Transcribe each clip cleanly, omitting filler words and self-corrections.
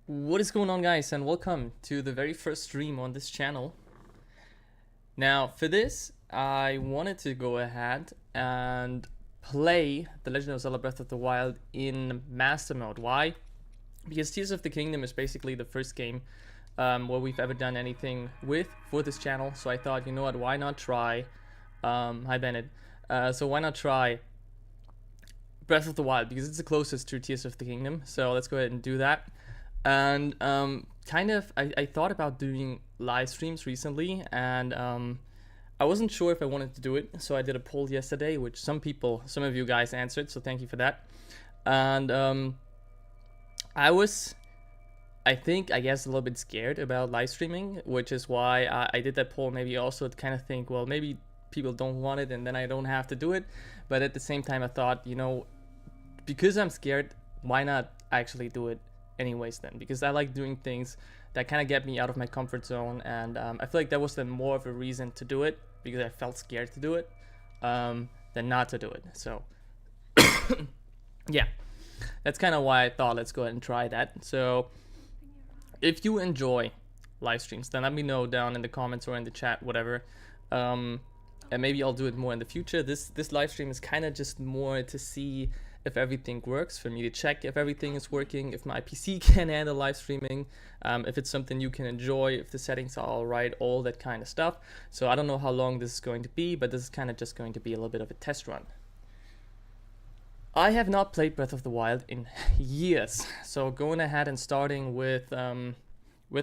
What is going on, guys, and welcome to the very first stream on this channel. Now for this I wanted to go ahead and play The Legend of Zelda Breath of the Wild in master mode. Why? Because Tears of the Kingdom is basically the first game where we've ever done anything with for this channel, so I thought, you know what, why not try hi Bennett, so why not try Breath of the Wild, because it's the closest to Tears of the Kingdom. So let's go ahead and do that. And I thought about doing live streams recently, and I wasn't sure if I wanted to do it, so I did a poll yesterday, which some of you guys answered, so thank you for that. And I guess, a little bit scared about live streaming, which is why I did that poll. Maybe also to kind of think, well, maybe people don't want it, and then I don't have to do it. But at the same time, I thought, you know, because I'm scared, why not actually do it anyways then? Because I like doing things that kind of get me out of my comfort zone, and I feel like that was then more of a reason to do it, because I felt scared to do it than not to do it. So yeah, that's kind of why I thought let's go ahead and try that. So if you enjoy live streams, then let me know down in the comments or in the chat, whatever, and maybe I'll do it more in the future. This live stream is kind of just more to see if everything works, for me to check if everything is working, if my PC can handle live streaming, if it's something you can enjoy, if the settings are all right, all that kind of stuff. So I don't know how long this is going to be, but this is kind of just going to be a little bit of a test run. I have not played Breath of the Wild in years, so going ahead and starting with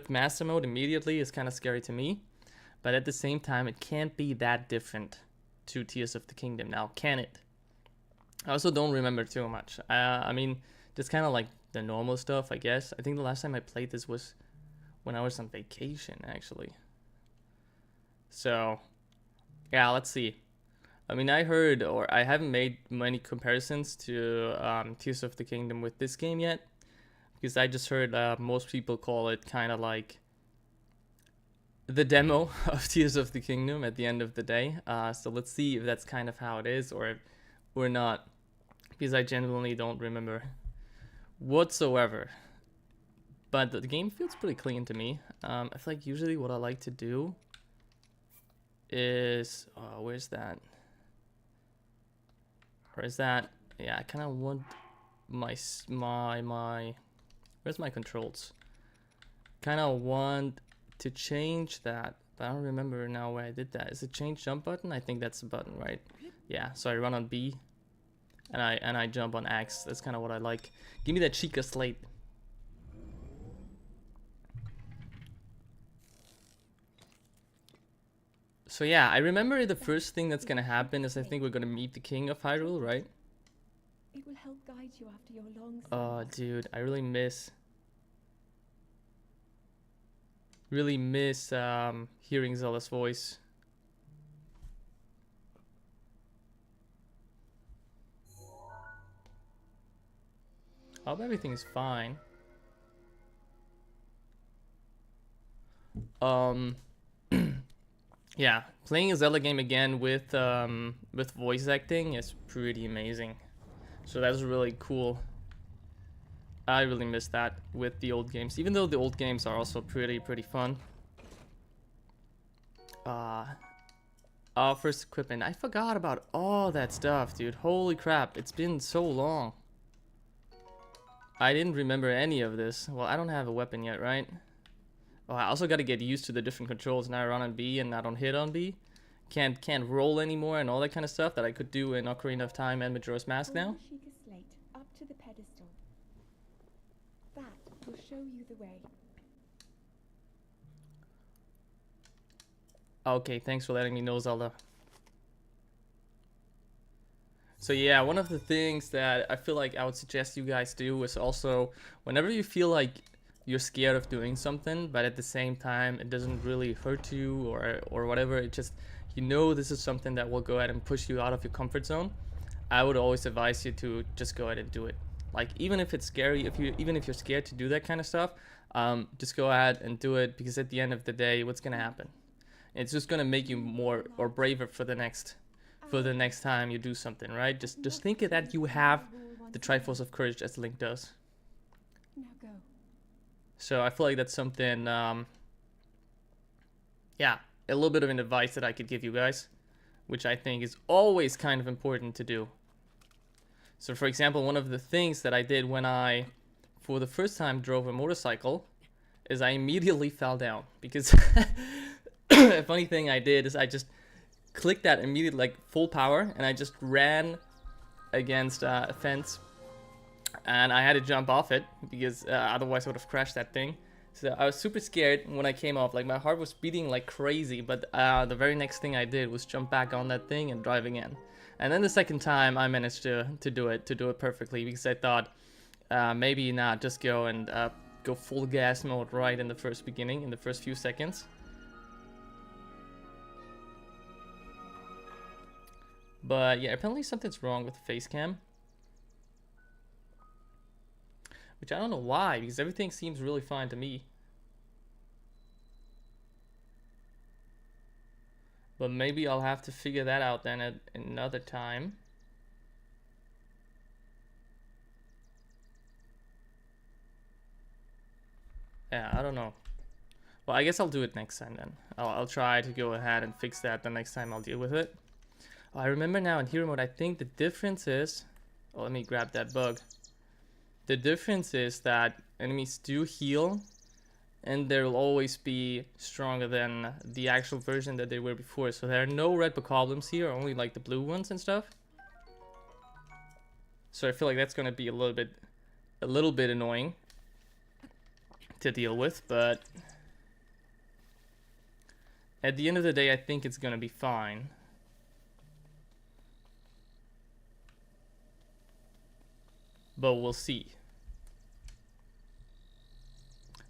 Master Mode immediately is kind of scary to me. But at the same time, it can't be that different to Tears of the Kingdom now, can it? I also don't remember too much. I mean, just kind of like the normal stuff, I guess. I think the last time I played this was when I was on vacation, actually. So, yeah, let's see. I mean, I heard, or I haven't made many comparisons to Tears of the Kingdom with this game yet, because I just heard most people call it kind of like the demo of Tears of the Kingdom at the end of the day. So let's see if that's kind of how it is, or not, because I genuinely don't remember whatsoever. But the game feels pretty clean to me. I feel like usually what I like to do is, where's that? Or is that? Yeah, I kind of want my where's my controls? Kind of want to change that, but I don't remember now where I did that. Is it change jump button? I think that's the button, right? Yeah, so I run on B and I jump on X. That's kind of what I like. Give me that Chica slate. So yeah, I remember the first thing that's gonna happen is I think we're gonna meet the King of Hyrule, right? It will help guide you after your long Oh, dude, I really miss hearing Zelda's voice. I hope everything is fine. Yeah, playing a Zelda game again with voice acting is pretty amazing. So that's really cool. I really miss that with the old games, even though the old games are also pretty fun. First equipment. I forgot about all that stuff, dude. Holy crap, it's been so long. I didn't remember any of this. Well, I don't have a weapon yet, right? Oh, I also got to get used to the different controls. Now I run on B and I don't hit on B. Can't roll anymore and all that kind of stuff that I could do in Ocarina of Time and Majora's Mask now. slate up to the pedestal. That will show you the way. Okay, thanks for letting me know, Zelda. So yeah, one of the things that I feel like I would suggest you guys do is also, whenever you feel like you're scared of doing something, but at the same time it doesn't really hurt you or whatever, it just, you know, this is something that will go ahead and push you out of your comfort zone, I would always advise you to just go ahead and do it. Like, even if it's scary, even if you're scared to do that kind of stuff, just go ahead and do it, because at the end of the day, what's gonna happen? It's just gonna make you more or braver for the next time you do something, right? Just think that you have the Triforce of Courage, as Link does. Now go. So I feel like that's something, yeah, a little bit of an advice that I could give you guys, which I think is always kind of important to do. So for example, one of the things that I did when I, for the first time, drove a motorcycle is I immediately fell down because a funny thing I did is I just clicked that immediately, like full power, and I just ran against a fence, and I had to jump off it because otherwise I would have crashed that thing. So I was super scared when I came off. Like my heart was beating like crazy, but the very next thing I did was jump back on that thing and drive again. And then the second time I managed to do it perfectly because I thought maybe not just go and go full gas mode right in the first beginning, in the first few seconds. But yeah, apparently something's wrong with the face cam. Which I don't know why, because everything seems really fine to me. But maybe I'll have to figure that out then at another time. Yeah, I don't know. Well, I guess I'll do it next time then. I'll try to go ahead and fix that the next time I'll deal with it. Oh, I remember now in hero mode, I think the difference is... Oh, let me grab that bug. The difference is that enemies do heal, and they will always be stronger than the actual version that they were before. So there are no red bokoblins here, only like the blue ones and stuff. So I feel like that's gonna be a little bit annoying to deal with, but at the end of the day, I think it's gonna be fine. But we'll see.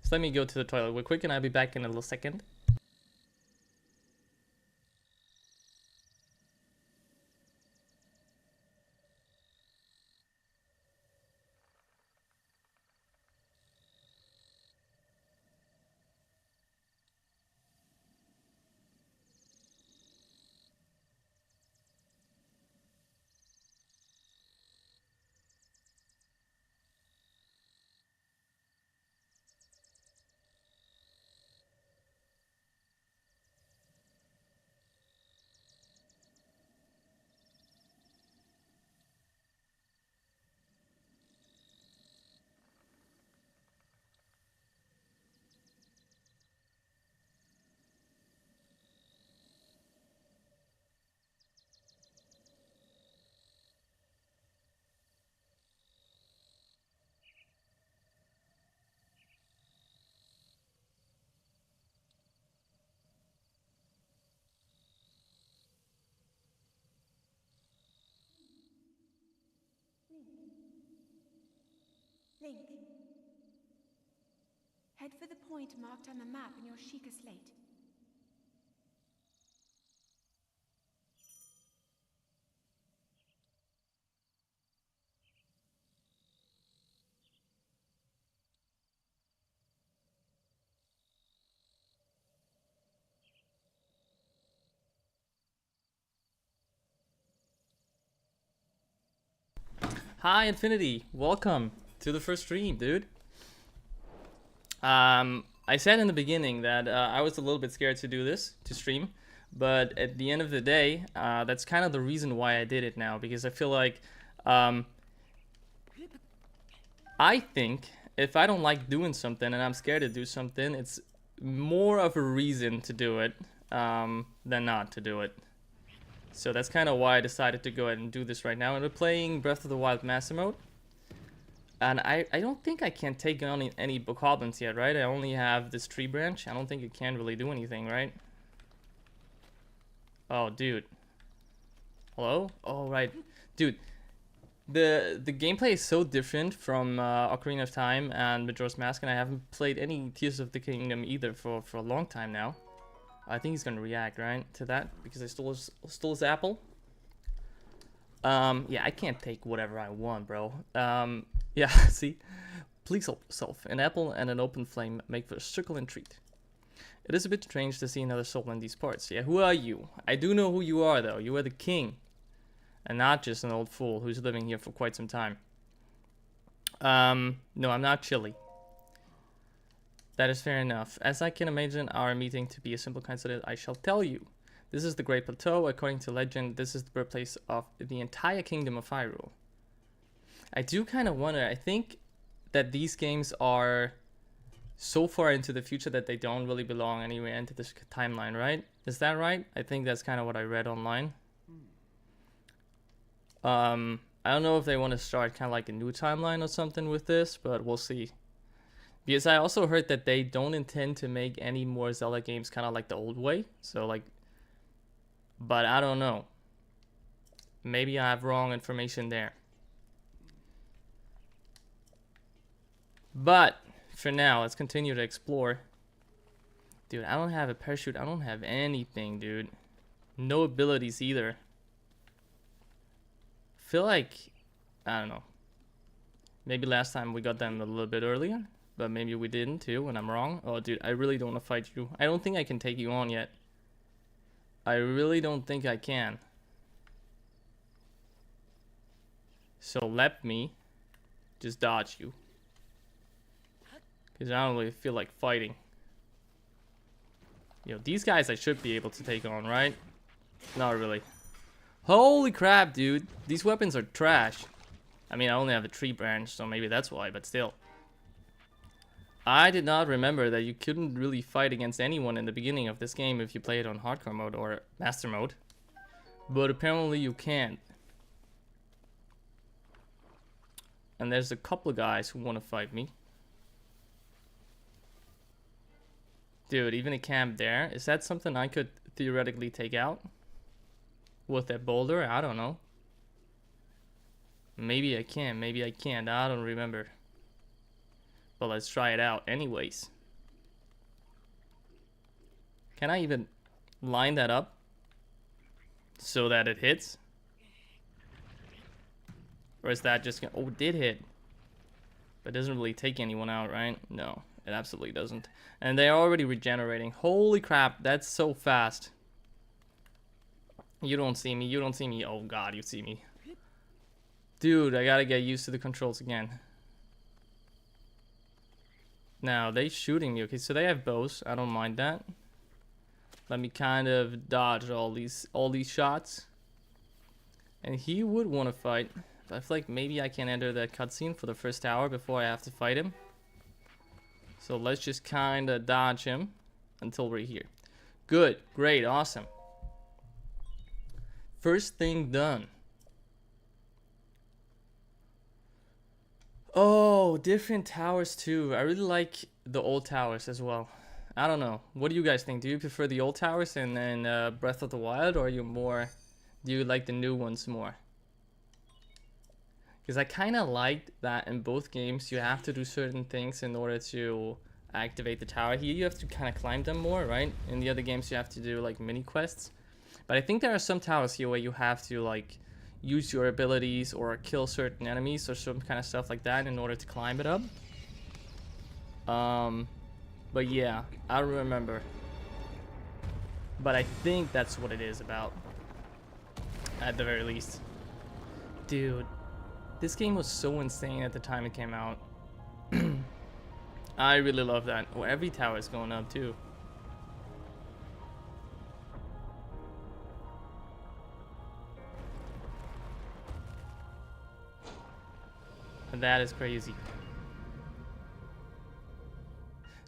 So let me go to the toilet real quick and I'll be back in a little second. Link. Head for the point marked on the map in your Sheikah slate. Hi Infinity, welcome to the first stream, dude. I said in the beginning that I was a little bit scared to do this, to stream, but at the end of the day, that's kind of the reason why I did it now, because I feel like I think if I don't like doing something and I'm scared to do something, it's more of a reason to do it than not to do it. So that's kind of why I decided to go ahead and do this right now. And we're playing Breath of the Wild Master Mode. And I don't think I can take on any bokoblins yet, right? I only have this tree branch. I don't think it can really do anything, right? Oh, dude. Hello? Oh, right. Dude, the gameplay is so different from Ocarina of Time and Majora's Mask, and I haven't played any Tears of the Kingdom either for a long time now. I think he's gonna react, right, to that because I stole his apple. Yeah, I can't take whatever I want, bro. Yeah, see, please help yourself. An apple and an open flame make for a succulent treat. It is a bit strange to see another soul in these parts. Yeah, who are you? I do know who you are, though. You are the king, and not just an old fool who's living here for quite some time. No, I'm not Chili. That is fair enough. As I can imagine our meeting to be a simple coincidence, I shall tell you. This is the Great Plateau. According to legend, this is the birthplace of the entire kingdom of Hyrule. I do kind of wonder, I think that these games are so far into the future that they don't really belong anywhere into this timeline, right? Is that right? I think that's kind of what I read online. I don't know if they want to start kind of like a new timeline or something with this, but we'll see. Because I also heard that they don't intend to make any more Zelda games kind of like the old way. So like, but I don't know. Maybe I have wrong information there. But for now, let's continue to explore. Dude, I don't have a parachute. I don't have anything, dude. No abilities either. Feel like, I don't know. Maybe last time we got them a little bit earlier, but maybe we didn't too, and I'm wrong. Oh, dude, I really don't want to fight you. I don't think I can take you on yet. I really don't think I can. So let me just dodge you. Because I don't really feel like fighting. You know, these guys I should be able to take on, right? Not really. Holy crap, dude. These weapons are trash. I mean, I only have a tree branch, so maybe that's why, but still. I did not remember that you couldn't really fight against anyone in the beginning of this game if you play it on hardcore mode or master mode. But apparently you can. And there's a couple of guys who want to fight me. Dude, even a camp there. Is that something I could theoretically take out? With that boulder? I don't know. Maybe I can, maybe I can't. I don't remember. But let's try it out anyways. Can I even line that up so that it hits? Or is that just gonna... Oh, it did hit. But it doesn't really take anyone out, right? No, it absolutely doesn't. And they're already regenerating. Holy crap, that's so fast. You don't see me, you don't see me. Oh god, you see me. Dude, I gotta get used to the controls again. Now, they shooting me. Okay, so they have bows. I don't mind that. Let me kind of dodge all these shots. And he would want to fight. But I feel like maybe I can enter that cutscene for the first hour before I have to fight him. So let's just kind of dodge him until we're here. Good, great, awesome. First thing done. Oh, different towers too. I really like the old towers as well. I don't know. What do you guys think? Do you prefer the old towers in Breath of the Wild, or do you like the new ones more? Because I kind of liked that in both games you have to do certain things in order to activate the tower. Here you have to kind of climb them more, right? In the other games you have to do like mini quests. But I think there are some towers here where you have to like use your abilities or kill certain enemies or some kind of stuff like that in order to climb it up. But yeah, I don't remember. But I think that's what it is about. At the very least. Dude, this game was so insane at the time it came out. I really love that. Oh, every tower is going up too. That is crazy.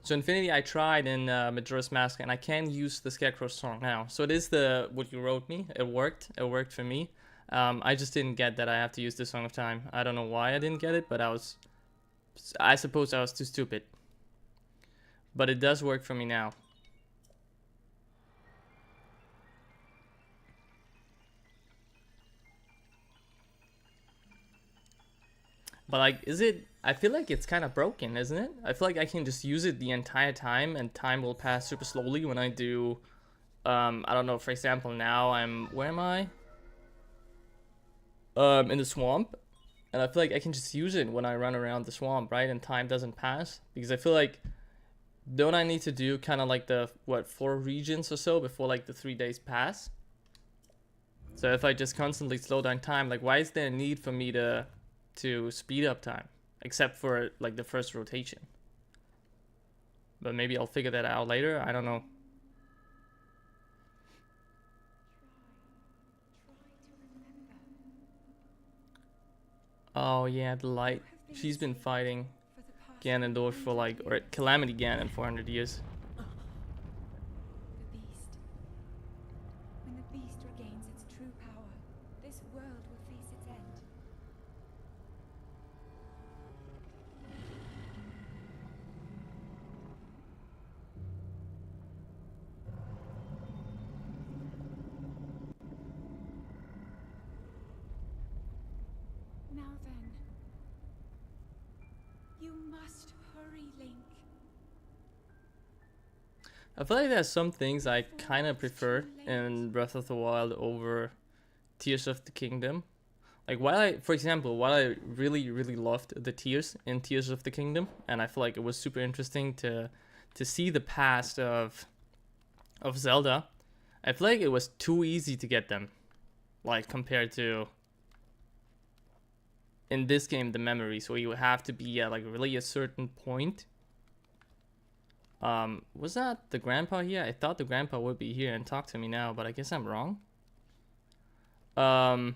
So Infinity I tried in Majora's Mask, and I can use the Scarecrow song now. So it is what you wrote me. It worked. It worked for me. I just didn't get that I have to use the Song of Time. I don't know why I didn't get it, but I suppose I was too stupid. But it does work for me now. But like, I feel like it's kind of broken, isn't it? I feel like I can just use it the entire time and time will pass super slowly when I do, I don't know, for example, now where am I? In the swamp. And I feel like I can just use it when I run around the swamp, right? And time doesn't pass. Because I feel like, don't I need to do kind of like the, 4 regions or so before like the 3 days pass? So if I just constantly slow down time, like why is there a need for me to speed up time, except for like the first rotation? But maybe I'll figure that out later. I don't know. Oh yeah, the light. She's been fighting Ganondorf for like, or Calamity Ganon for 100 years. The beast. When the beast regains its true power, this world will face its end. Now then, you must hurry, Link. I feel like there's some things I kind of prefer in Breath of the Wild over Tears of the Kingdom. Like for example, while I really loved the tears in Tears of the Kingdom, and I feel like it was super interesting to see the past of Zelda, I feel like it was too easy to get them, like compared to in this game the memories, where you have to be at like really a certain point. Was that the grandpa here? I thought the grandpa would be here and talk to me now, but I guess I'm wrong. To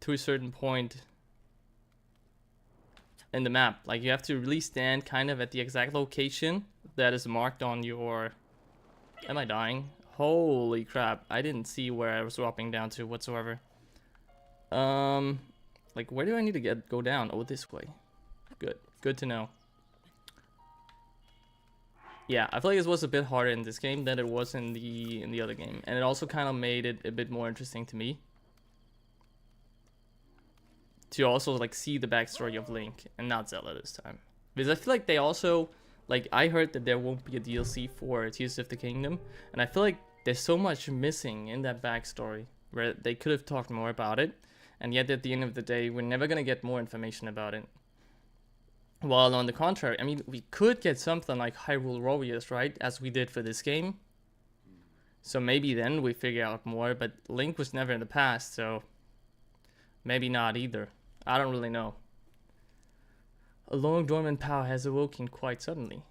a certain point in the map, like you have to really stand kind of at the exact location that is marked on your... Am I dying? Holy crap, I didn't see where I was dropping down to whatsoever. Like where do I need to go down? Oh, this way. Good to know. Yeah, I feel like this was a bit harder in this game than it was in the other game, and it also kind of made it a bit more interesting to me to also like see the backstory of Link and not Zelda this time, because I feel like they also, like, I heard that there won't be a DLC for Tears of the Kingdom, and I feel like there's so much missing in that backstory where they could have talked more about it, and yet at the end of the day we're never gonna get more information about it. While on the contrary, I mean, we could get something like Hyrule Warriors, right, as we did for this game. So maybe then we figure out more, but Link was never in the past, so maybe not either. I don't really know. A long dormant power has awoken quite suddenly.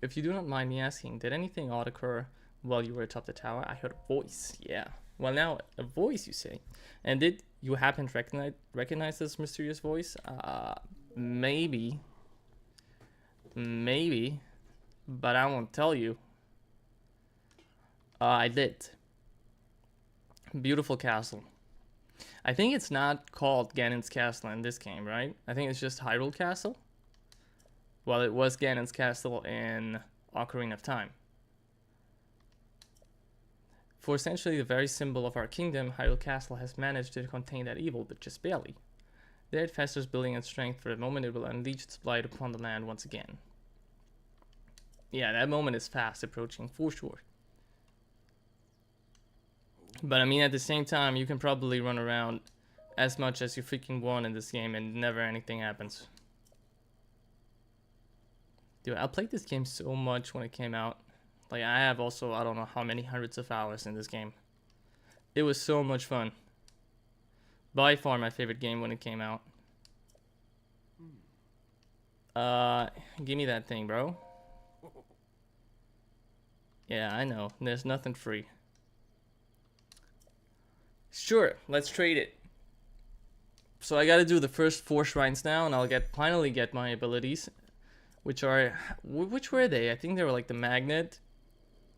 If you do not mind me asking, did anything odd occur while you were atop the tower? I heard a voice. Yeah. Well, now, a voice, you say. And did you happen to recognize this mysterious voice? Maybe, but I won't tell you. I did. Beautiful castle. I think it's not called Ganon's Castle in this game, right? I think it's just Hyrule Castle. Well, it was Ganon's Castle in Ocarina of Time. For essentially the very symbol of our kingdom, Hyrule Castle has managed to contain that evil, but just barely. There it festers, building its strength. For the moment it will unleash its blight upon the land once again. Yeah, that moment is fast approaching for sure. But I mean, at the same time, you can probably run around as much as you freaking want in this game and never anything happens. Dude, I played this game so much when it came out. Like, I have also, I don't know how many hundreds of hours in this game. It was so much fun. By far my favorite game when it came out. Give me that thing, bro. Yeah, I know. There's nothing free. Sure, let's trade it. So I gotta do the first 4 shrines now, and I'll finally get my abilities. Which were they? I think they were like the magnet,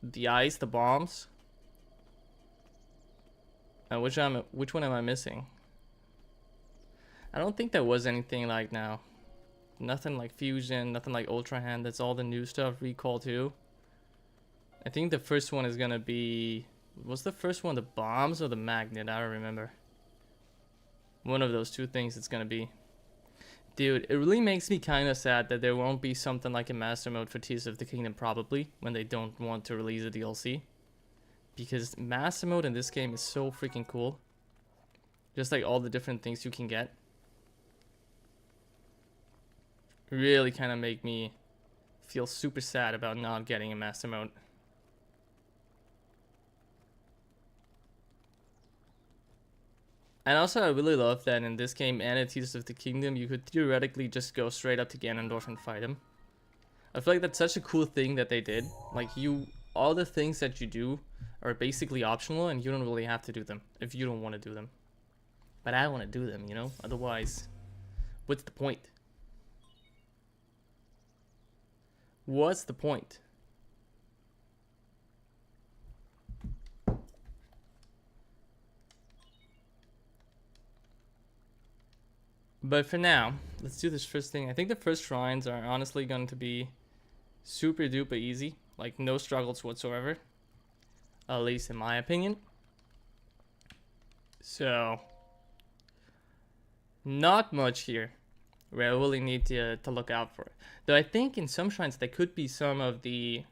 the ice, the bombs. Which one am I missing? I don't think there was anything like now. Nothing like fusion, nothing like ultra hand. That's all the new stuff. Recall too. I think the first one is gonna be... Was the first one the bombs or the magnet? I don't remember. One of those two things it's gonna be. Dude, it really makes me kind of sad that there won't be something like a master mode for Tears of the Kingdom probably, when they don't want to release a DLC. Because master mode in this game is so freaking cool. Just like all the different things you can get. Really kind of make me feel super sad about not getting a master mode. And also I really love that in this game and in Tears of the Kingdom you could theoretically just go straight up to Ganondorf and fight him. I feel like that's such a cool thing that they did. Like all the things that you do are basically optional, and you don't really have to do them if you don't want to do them. But I want to do them, you know? Otherwise, what's the point? What's the point? But for now, let's do this first thing. I think the first shrines are honestly going to be super duper easy. Like, no struggles whatsoever. At least in my opinion. So, not much here where I really need to look out for. Though I think in some shrines there could be some of the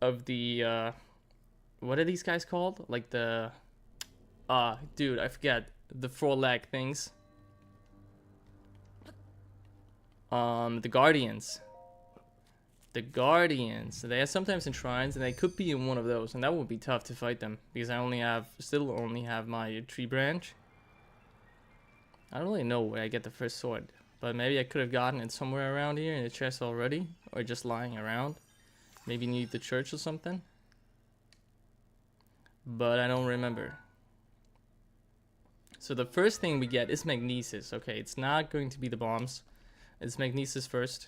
what are these guys called? Like the dude, I forget. The 4-leg things. The Guardians. The Guardians. They are sometimes in shrines, and they could be in one of those, and that would be tough to fight them because I still only have my tree branch. I don't really know where I get the first sword, but maybe I could have gotten it somewhere around here in the chest already, or just lying around. Maybe need the church or something. But I don't remember. So the first thing we get is magnesis. Okay, it's not going to be the bombs. It's magnesis first.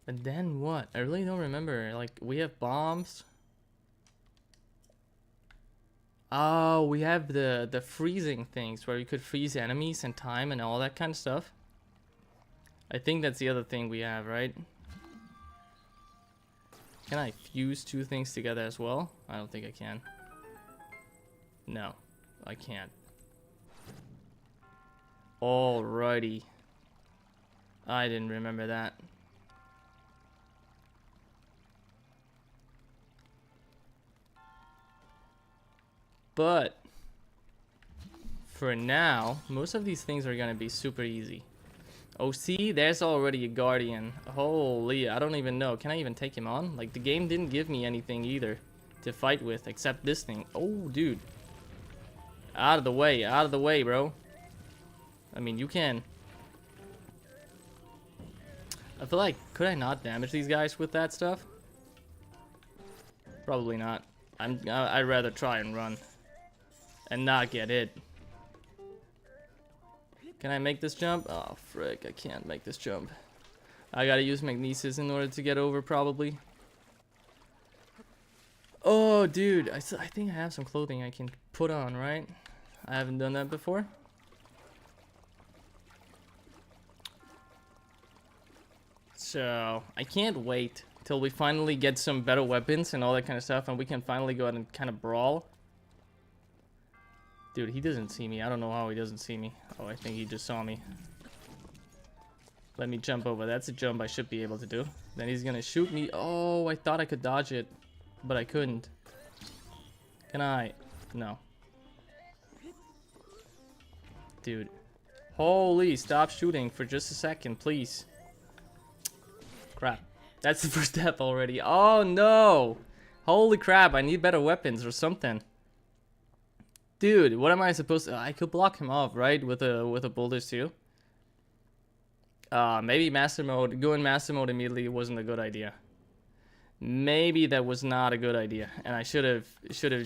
But then what? I really don't remember. Like, we have bombs. Oh, we have the freezing things where we could freeze enemies and time and all that kind of stuff. I think that's the other thing we have, right? Can I fuse two things together as well? I don't think I can. No, I can't. Alrighty. I didn't remember that. But for now, most of these things are gonna be super easy. Oh, see, there's already a guardian. Holy, I don't even know. Can I even take him on? Like, the game didn't give me anything either to fight with except this thing. Oh, dude. Out of the way, bro. I mean, you can. I feel like, could I not damage these guys with that stuff? Probably not. I'd rather try and run and not get hit. Can I make this jump? Oh, frick, I can't make this jump. I gotta use magnesis in order to get over, probably. Oh, dude, I think I have some clothing I can put on, right? I haven't done that before. So, I can't wait till we finally get some better weapons and all that kind of stuff, and we can finally go out and kind of brawl. Dude, he doesn't see me. I don't know how he doesn't see me. Oh, I think he just saw me. Let me jump over. That's a jump I should be able to do. Then he's gonna shoot me. Oh, I thought I could dodge it, but I couldn't. Can I? No. Dude. Holy, stop shooting for just a second, please. Crap. That's the first step already. Oh, no. Holy crap, I need better weapons or something. Dude, what am I supposed to... I could block him off, right? With a boulders too. Maybe master mode. Going master mode immediately wasn't a good idea. Maybe that was not a good idea. And I should have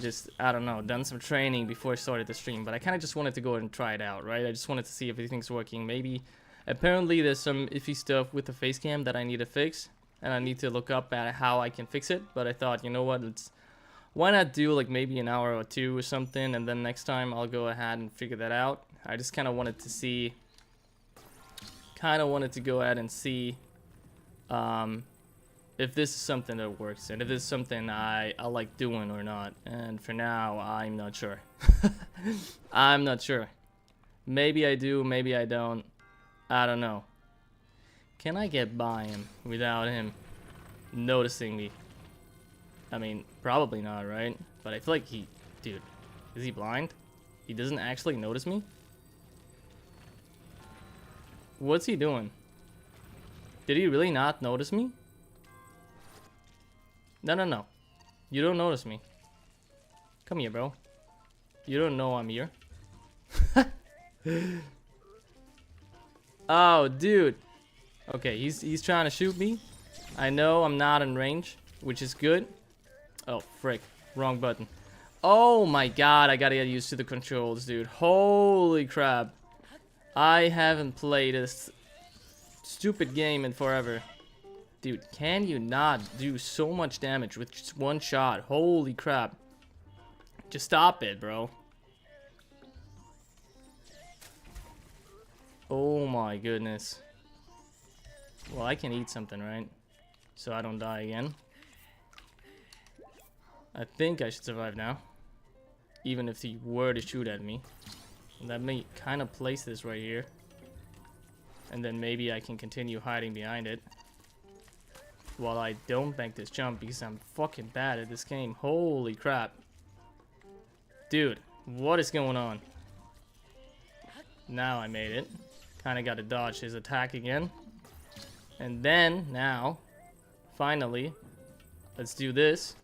just, I don't know, done some training before I started the stream. But I kind of just wanted to go and try it out, right? I just wanted to see if everything's working. Maybe... Apparently there's some iffy stuff with the face cam that I need to fix. And I need to look up at how I can fix it. But I thought, you know what, why not do like maybe an hour or two or something, and then next time I'll go ahead and figure that out. I just kind of wanted to see, go ahead and see if this is something that works, and if this is something I like doing or not. And for now, I'm not sure. I'm not sure. Maybe I do, maybe I don't. I don't know. Can I get by him without him noticing me? I mean, probably not, right? But I feel like dude, is he blind? He doesn't actually notice me? What's he doing? Did he really not notice me? No. You don't notice me. Come here, bro. You don't know I'm here. Oh, dude. Okay, he's trying to shoot me. I know I'm not in range, which is good. Oh, frick. Wrong button. Oh my god, I gotta get used to the controls, dude. Holy crap. I haven't played this stupid game in forever. Dude, can you not do so much damage with just one shot? Holy crap. Just stop it, bro. Oh my goodness. Well, I can eat something, right? So I don't die again. I think I should survive now. Even if he were to shoot at me. Let me kind of place this right here. And then maybe I can continue hiding behind it. While I don't make this jump because I'm fucking bad at this game. Holy crap. Dude, what is going on? Now I made it. Kind of got to dodge his attack again. And then, now, finally, let's do this.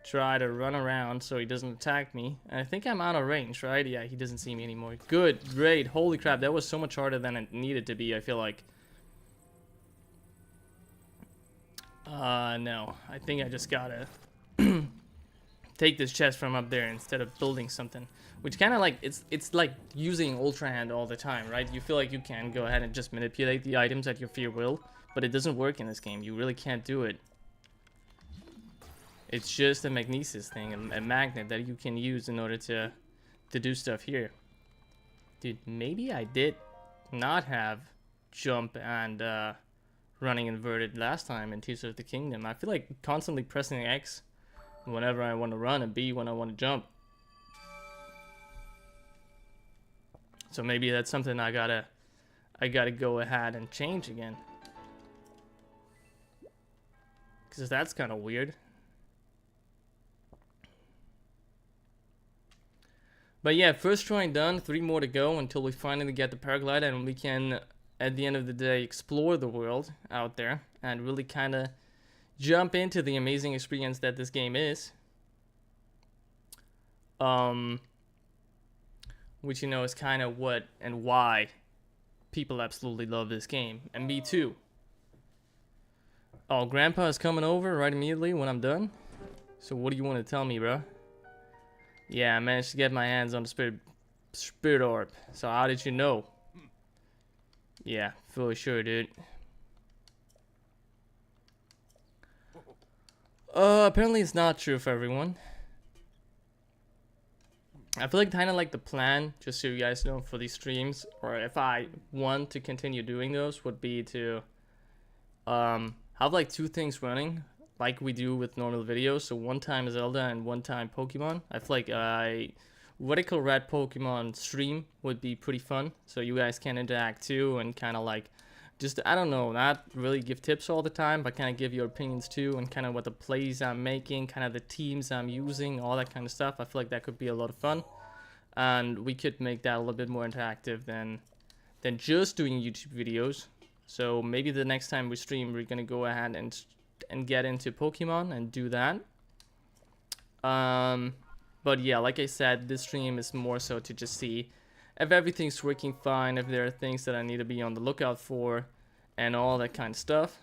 Try to run around so he doesn't attack me. And I think I'm out of range, right? Yeah, he doesn't see me anymore. Good, great. Holy crap, that was so much harder than it needed to be, I feel like. No. I think I just gotta take this chest from up there instead of building something. Which kind of like, it's like using Ultra Hand all the time, right? You feel like you can go ahead and just manipulate the items at your free will. But it doesn't work in this game. You really can't do it. It's just a magnesis thing, a magnet that you can use in order to do stuff here. Dude, maybe I did not have jump and running inverted last time in Tears of the Kingdom. I feel like constantly pressing X whenever I want to run and B when I want to jump. So maybe that's something I gotta go ahead and change again. Because that's kind of weird. But yeah, first trying done, 3 more to go until we finally get the paraglider and we can, at the end of the day, explore the world out there and really kind of jump into the amazing experience that this game is. Which, you know, is kind of what and why people absolutely love this game. And me too. Oh, Grandpa is coming over right immediately when I'm done. So what do you want to tell me, bro? Yeah, I managed to get my hands on the spirit orb. So how did you know? Yeah, for sure, dude. Apparently it's not true for everyone. I feel like kind of like the plan, just so you guys know, for these streams, or if I want to continue doing those, would be to have like 2 things running, like we do with normal videos. So one time Zelda and one time Pokemon. I feel like a vertical red Pokemon stream would be pretty fun. So you guys can interact too and kind of like just, I don't know, not really give tips all the time, but kind of give your opinions too and kind of what the plays I'm making, kind of the teams I'm using, all that kind of stuff. I feel like that could be a lot of fun. And we could make that a little bit more interactive than just doing YouTube videos. So maybe the next time we stream, we're gonna go ahead and get into Pokemon and do that. But yeah, like I said, this stream is more so to just see if everything's working fine, if there are things that I need to be on the lookout for, and all that kind of stuff.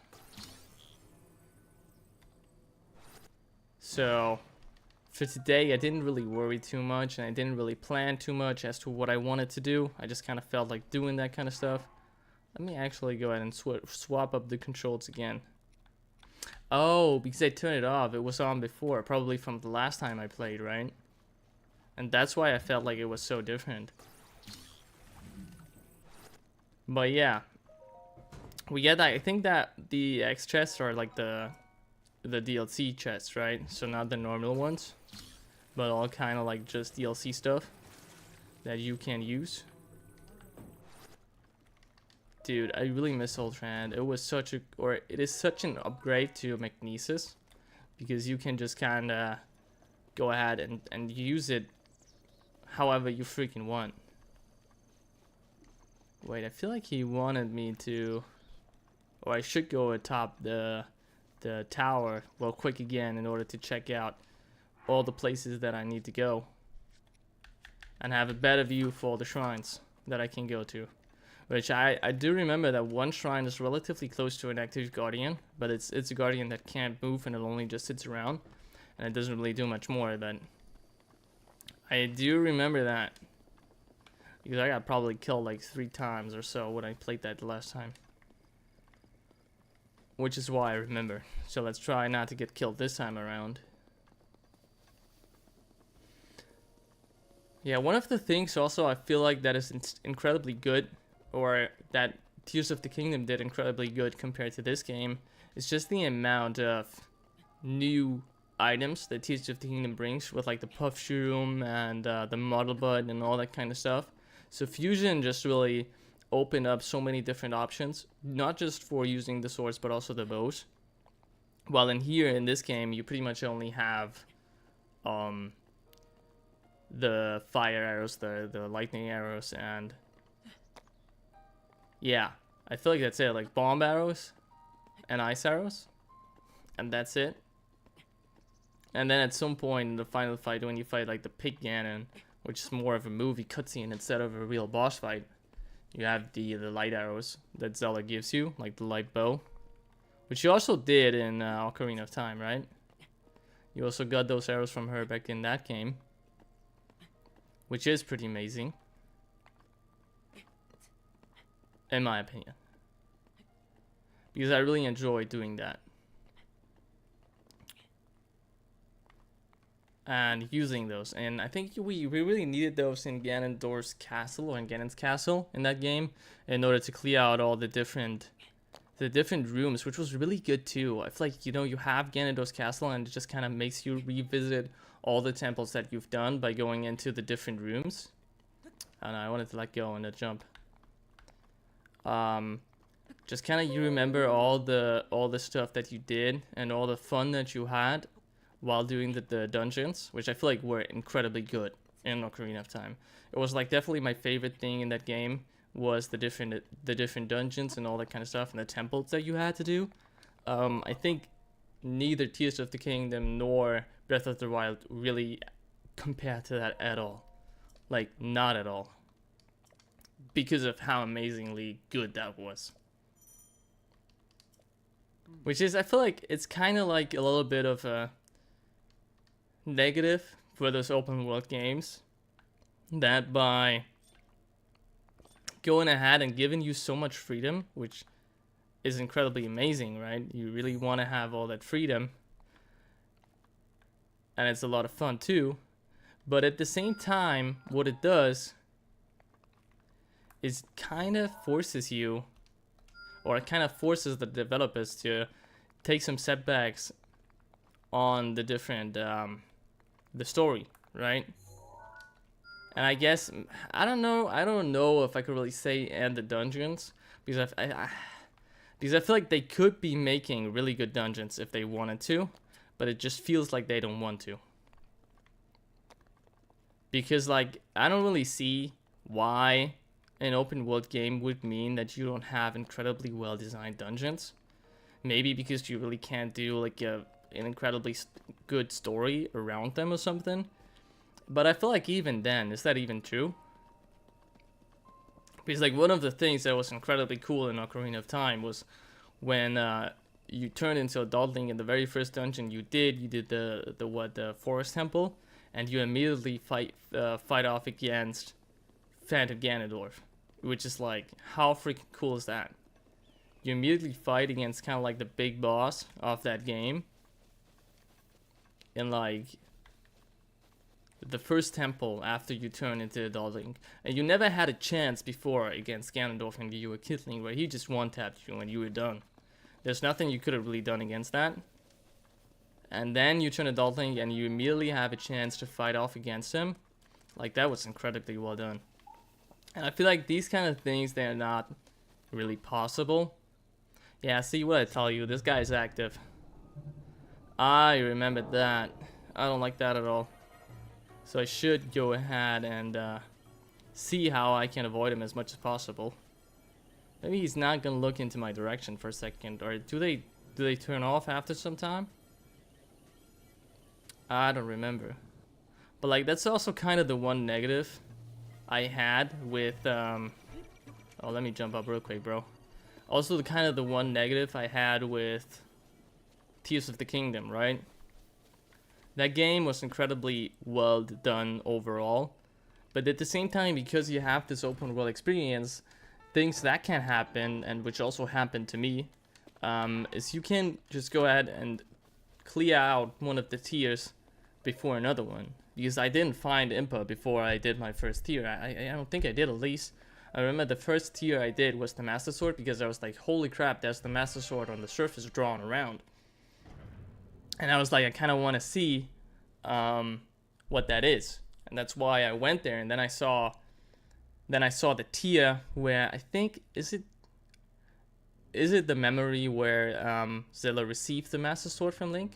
So for today, I didn't really worry too much, and I didn't really plan too much as to what I wanted to do. I just kind of felt like doing that kind of stuff. Let me actually go ahead and swap up the controls again. Oh, because I turned it off. It was on before, probably from the last time I played, right? And that's why I felt like it was so different. But yeah, we get that. I think that the X chests are like the DLC chests, right? So not the normal ones, but all kind of like just DLC stuff that you can use. Dude, I really miss Ultra Hand. It was such a, or it is such an upgrade to Magnesis, because you can just kind of go ahead and use it however you freaking want. Wait, I feel like he wanted me to, or I should go atop the tower real quick again in order to check out all the places that I need to go and have a better view for all the shrines that I can go to. Which I do remember that one shrine is relatively close to an active guardian, but it's a guardian that can't move and it only just sits around, and it doesn't really do much more. But I do remember that because I got probably killed like 3 times or so when I played that the last time, which is why I remember. So let's try not to get killed this time around. Yeah, one of the things also I feel like that is incredibly good, or that Tears of the Kingdom did incredibly good compared to this game, is just the amount of new items that Tears of the Kingdom brings, with like the puff shroom and the model bud and all that kind of stuff. So Fusion just really opened up so many different options, not just for using the swords but also the bows. While in here in this game you pretty much only have the fire arrows, the lightning arrows, and yeah, I feel like that's it, like bomb arrows and ice arrows, and that's it. And then at some point in the final fight, when you fight like the Pig Ganon, which is more of a movie cutscene instead of a real boss fight, you have the light arrows that Zelda gives you, like the light bow, which you also did in Ocarina of Time, right? You also got those arrows from her back in that game, which is pretty amazing, in my opinion, because I really enjoy doing that and using those. And I think we really needed those in Ganondorf's castle, or in Ganon's castle in that game, in order to clear out all the different rooms, which was really good too. I feel like, you know, you have Ganondorf's castle and it just kind of makes you revisit all the temples that you've done by going into the different rooms. And I wanted to let go on the jump. Just kind of you remember all the stuff that you did and all the fun that you had while doing the dungeons, which I feel like were incredibly good in Ocarina of Time. It was like definitely my favorite thing in that game was the different dungeons and all that kind of stuff, and the temples that you had to do. I think neither Tears of the Kingdom nor Breath of the Wild really compare to that at all. Like, not at all. Because of how amazingly good that was. Which is, I feel like it's kind of like a little bit of a negative for those open world games, that by going ahead and giving you so much freedom, which is incredibly amazing, right? You really want to have all that freedom, and it's a lot of fun too, but at the same time, what it does is kind of forces you, or it kind of forces the developers to take some setbacks on the different the story, right? And I guess I don't know if I could really say end the dungeons, because because I feel like they could be making really good dungeons if they wanted to, but it just feels like they don't want to. Because like I don't really see why an open world game would mean that you don't have incredibly well designed dungeons. Maybe because you really can't do like an incredibly good story around them or something. But I feel like even then, is that even true? Because like one of the things that was incredibly cool in Ocarina of Time was when you turned into Adult Link in the very first dungeon you did the forest temple, and you immediately fight off against Phantom Ganondorf, which is like, how freaking cool is that? You immediately fight against kind of like the big boss of that game in like the first temple after you turn into Adult Link. And you never had a chance before against Ganondorf when you were Kid Link, where he just one-tapped you and you were done. There's nothing you could have really done against that. And then you turn Adult Link and you immediately have a chance to fight off against him. Like, that was incredibly well done. And I feel like these kind of things, they're not really possible. Yeah, see what I tell you, this guy's active. I remembered that. I don't like that at all. So I should go ahead and see how I can avoid him as much as possible. Maybe he's not gonna look into my direction for a second, or do they turn off after some time? I don't remember. But like, that's also kind of the one negative I had with Oh, let me jump up real quick, bro. Also, the one negative I had with Tears of the Kingdom, right? That game was incredibly well done overall, but at the same time, because you have this open world experience, things that can happen, and which also happened to me, is you can just go ahead and clear out one of the tiers before another one. Because I didn't find Impa before I did my first tier. I don't think I did, at least. I remember the first tier I did was the Master Sword, because I was like, holy crap, there's the Master Sword on the surface drawn around. And I was like, I kind of want to see what that is. And that's why I went there, and then I saw the tier where I think, is it the memory where Zelda received the Master Sword from Link?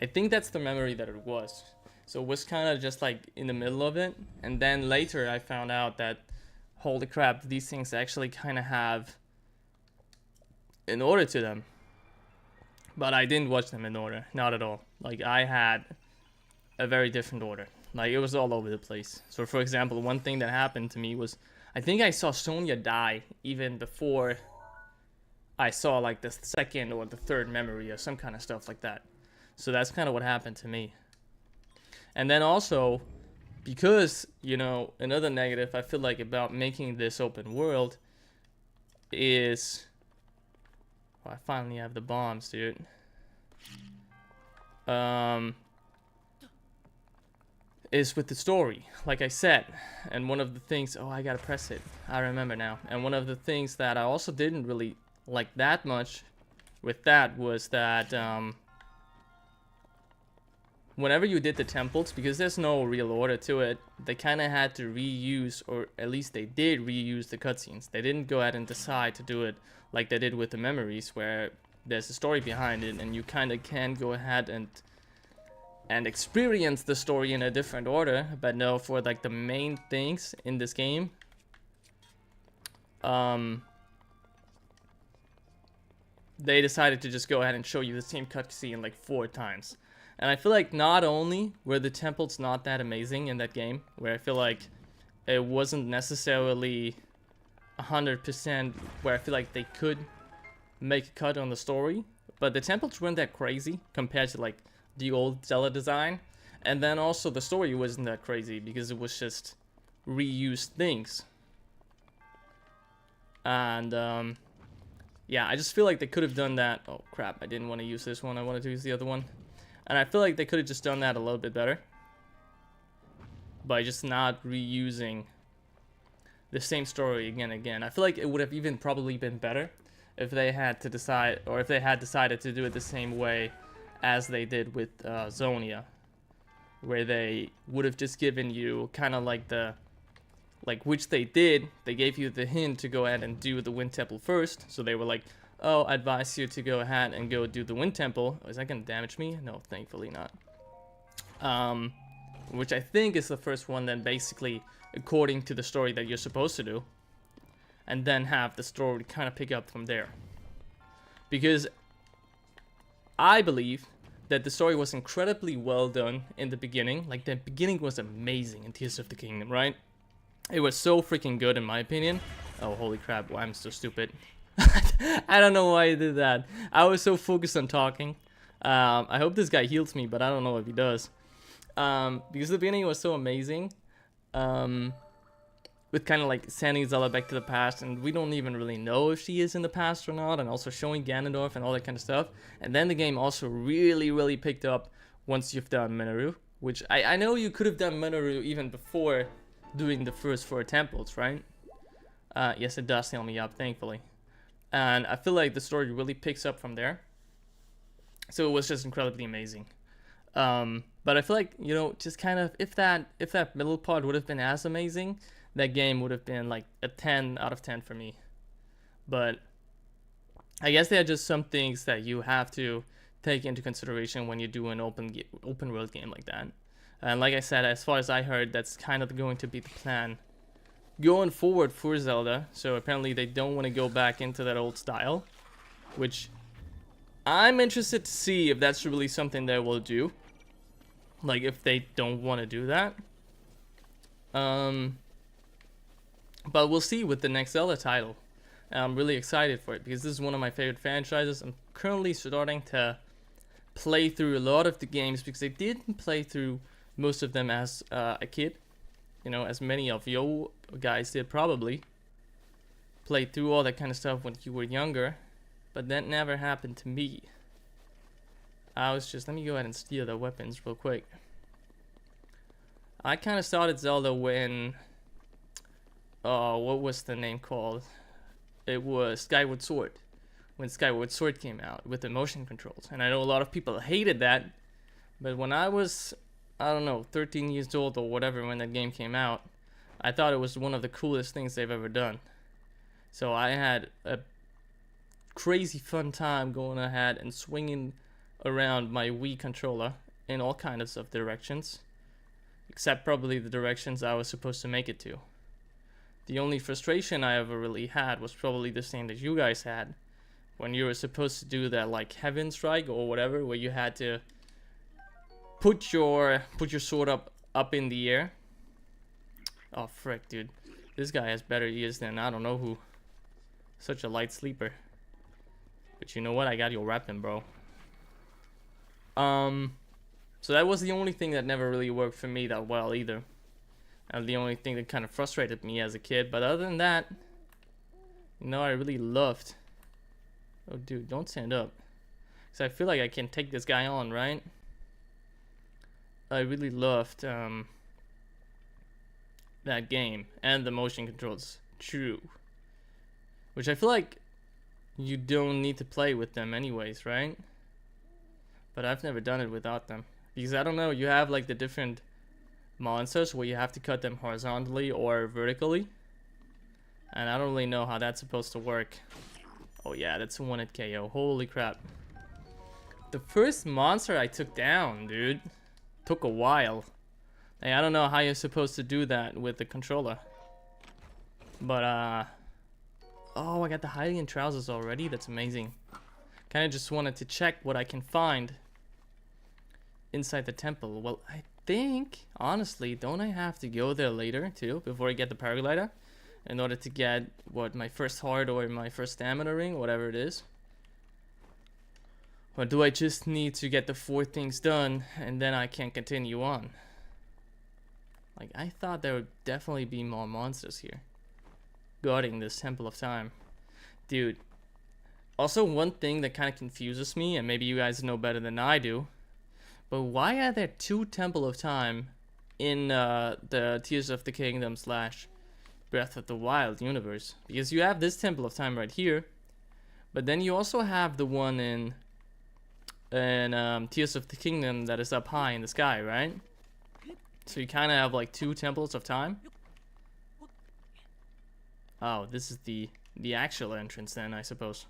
I think that's the memory that it was. So it was kind of just like in the middle of it. And then later I found out that, holy crap, these things actually kind of have an order to them. But I didn't watch them in order, not at all. Like, I had a very different order. Like, it was all over the place. So for example, one thing that happened to me was, I think I saw Sonya die even before I saw like the second or the third memory or some kind of stuff like that. So that's kind of what happened to me. And then also, because, you know, another negative I feel like about making this open world is... Oh, I finally have the bombs, dude. Is with the story, like I said. And one of the things... Oh, I gotta press it. I remember now. And one of the things that I also didn't really like that much with that was that... whenever you did the temples, because there's no real order to it, they kind of had to reuse, or at least they did reuse the cutscenes. They didn't go ahead and decide to do it like they did with the memories, where there's a story behind it, and you kind of can go ahead and experience the story in a different order. But no, for like the main things in this game, they decided to just go ahead and show you the same cutscene like 4 times. And I feel like not only were the temples not that amazing in that game, where I feel like it wasn't necessarily 100% where I feel like they could make a cut on the story, but the temples weren't that crazy compared to like the old Zelda design. And then also the story wasn't that crazy because it was just reused things. And yeah, I just feel like they could have done that. Oh crap, I didn't want to use this one, I wanted to use the other one. And I feel like they could have just done that a little bit better by just not reusing the same story again and again. I feel like it would have even probably been better if they had to decide, or if they had decided to do it the same way as they did with Zonia, where they would have just given you kind of like which they did. They gave you the hint to go ahead and do the Wind Temple first. So they were like, oh, I advise you to go ahead and go do the Wind Temple. Oh, is that gonna damage me? No, thankfully not. Which I think is the first one, then basically according to the story that you're supposed to do. And then have the story kind of pick up from there. Because I believe that the story was incredibly well done in the beginning. Like, the beginning was amazing in Tears of the Kingdom, right? It was so freaking good in my opinion. Oh, holy crap, well, I'm so stupid. I don't know why I did that. I was so focused on talking. I hope this guy heals me, but I don't know if he does. Because the beginning was so amazing. With kind of like sending Zelda back to the past, and we don't even really know if she is in the past or not, and also showing Ganondorf and all that kind of stuff. And then the game also really picked up once you've done Minoru, which I know you could have done Minoru even before doing the first 4 temples, right? Yes, it does heal me up, thankfully. And I feel like the story really picks up from there. So it was just incredibly amazing. But I feel like, you know, just kind of, if that middle part would have been as amazing, that game would have been like a 10 out of 10 for me. But I guess there are just some things that you have to take into consideration when you do an open world game like that. And like I said, as far as I heard, that's kind of going to be the plan going forward for Zelda. So apparently they don't want to go back into that old style, which I'm interested to see if that's really something they will do. Like, if they don't want to do that. But we'll see with the next Zelda title. And I'm really excited for it because this is one of my favorite franchises. I'm currently starting to play through a lot of the games because I didn't play through most of them as a kid. You know, as many of you guys did probably. Played through all that kind of stuff when you were younger. But that never happened to me. Let me go ahead and steal the weapons real quick. I kind of started Zelda when, what was the name called? It was Skyward Sword. When Skyward Sword came out with the motion controls. And I know a lot of people hated that. But when I was, I don't know, 13 years old or whatever when that game came out, I thought it was one of the coolest things they've ever done. So I had a crazy fun time going ahead and swinging around my Wii controller in all kinds of directions. Except probably the directions I was supposed to make it to. The only frustration I ever really had was probably the same that you guys had. When you were supposed to do that like Heaven Strike or whatever, where you had to put your sword up in the air. Oh frick, dude. This guy has better ears than I don't know who. Such a light sleeper. But you know what? I got your weapon, bro. So that was the only thing that never really worked for me that well either. And the only thing that kind of frustrated me as a kid. But other than that, you know, I really loved. Oh, dude, don't stand up. Because I feel like I can take this guy on, right? I really loved that game. And the motion controls. True. Which I feel like you don't need to play with them anyways, right? But I've never done it without them. Because I don't know, you have like the different monsters where you have to cut them horizontally or vertically. And I don't really know how that's supposed to work. Oh yeah, that's a one-hit KO. Holy crap. The first monster I took down, dude, took a while. Like, I don't know how you're supposed to do that with the controller. But, oh, I got the Hylian trousers already? That's amazing. Kinda just wanted to check what I can find inside the temple. Well, I think, honestly, don't I have to go there later, too, before I get the paraglider? In order to get, what, my first heart or my first stamina ring, whatever it is? Or do I just need to get the 4 things done, and then I can continue on? Like, I thought there would definitely be more monsters here. Guarding this Temple of Time. Dude. Also, one thing that kind of confuses me, and maybe you guys know better than I do, but why are there 2 Temple of Time in the Tears of the Kingdom / Breath of the Wild universe? Because you have this Temple of Time right here, but then you also have the one in Tears of the Kingdom that is up high in the sky, right? So you kind of have like 2 Temples of Time. Oh, this is the actual entrance then, I suppose.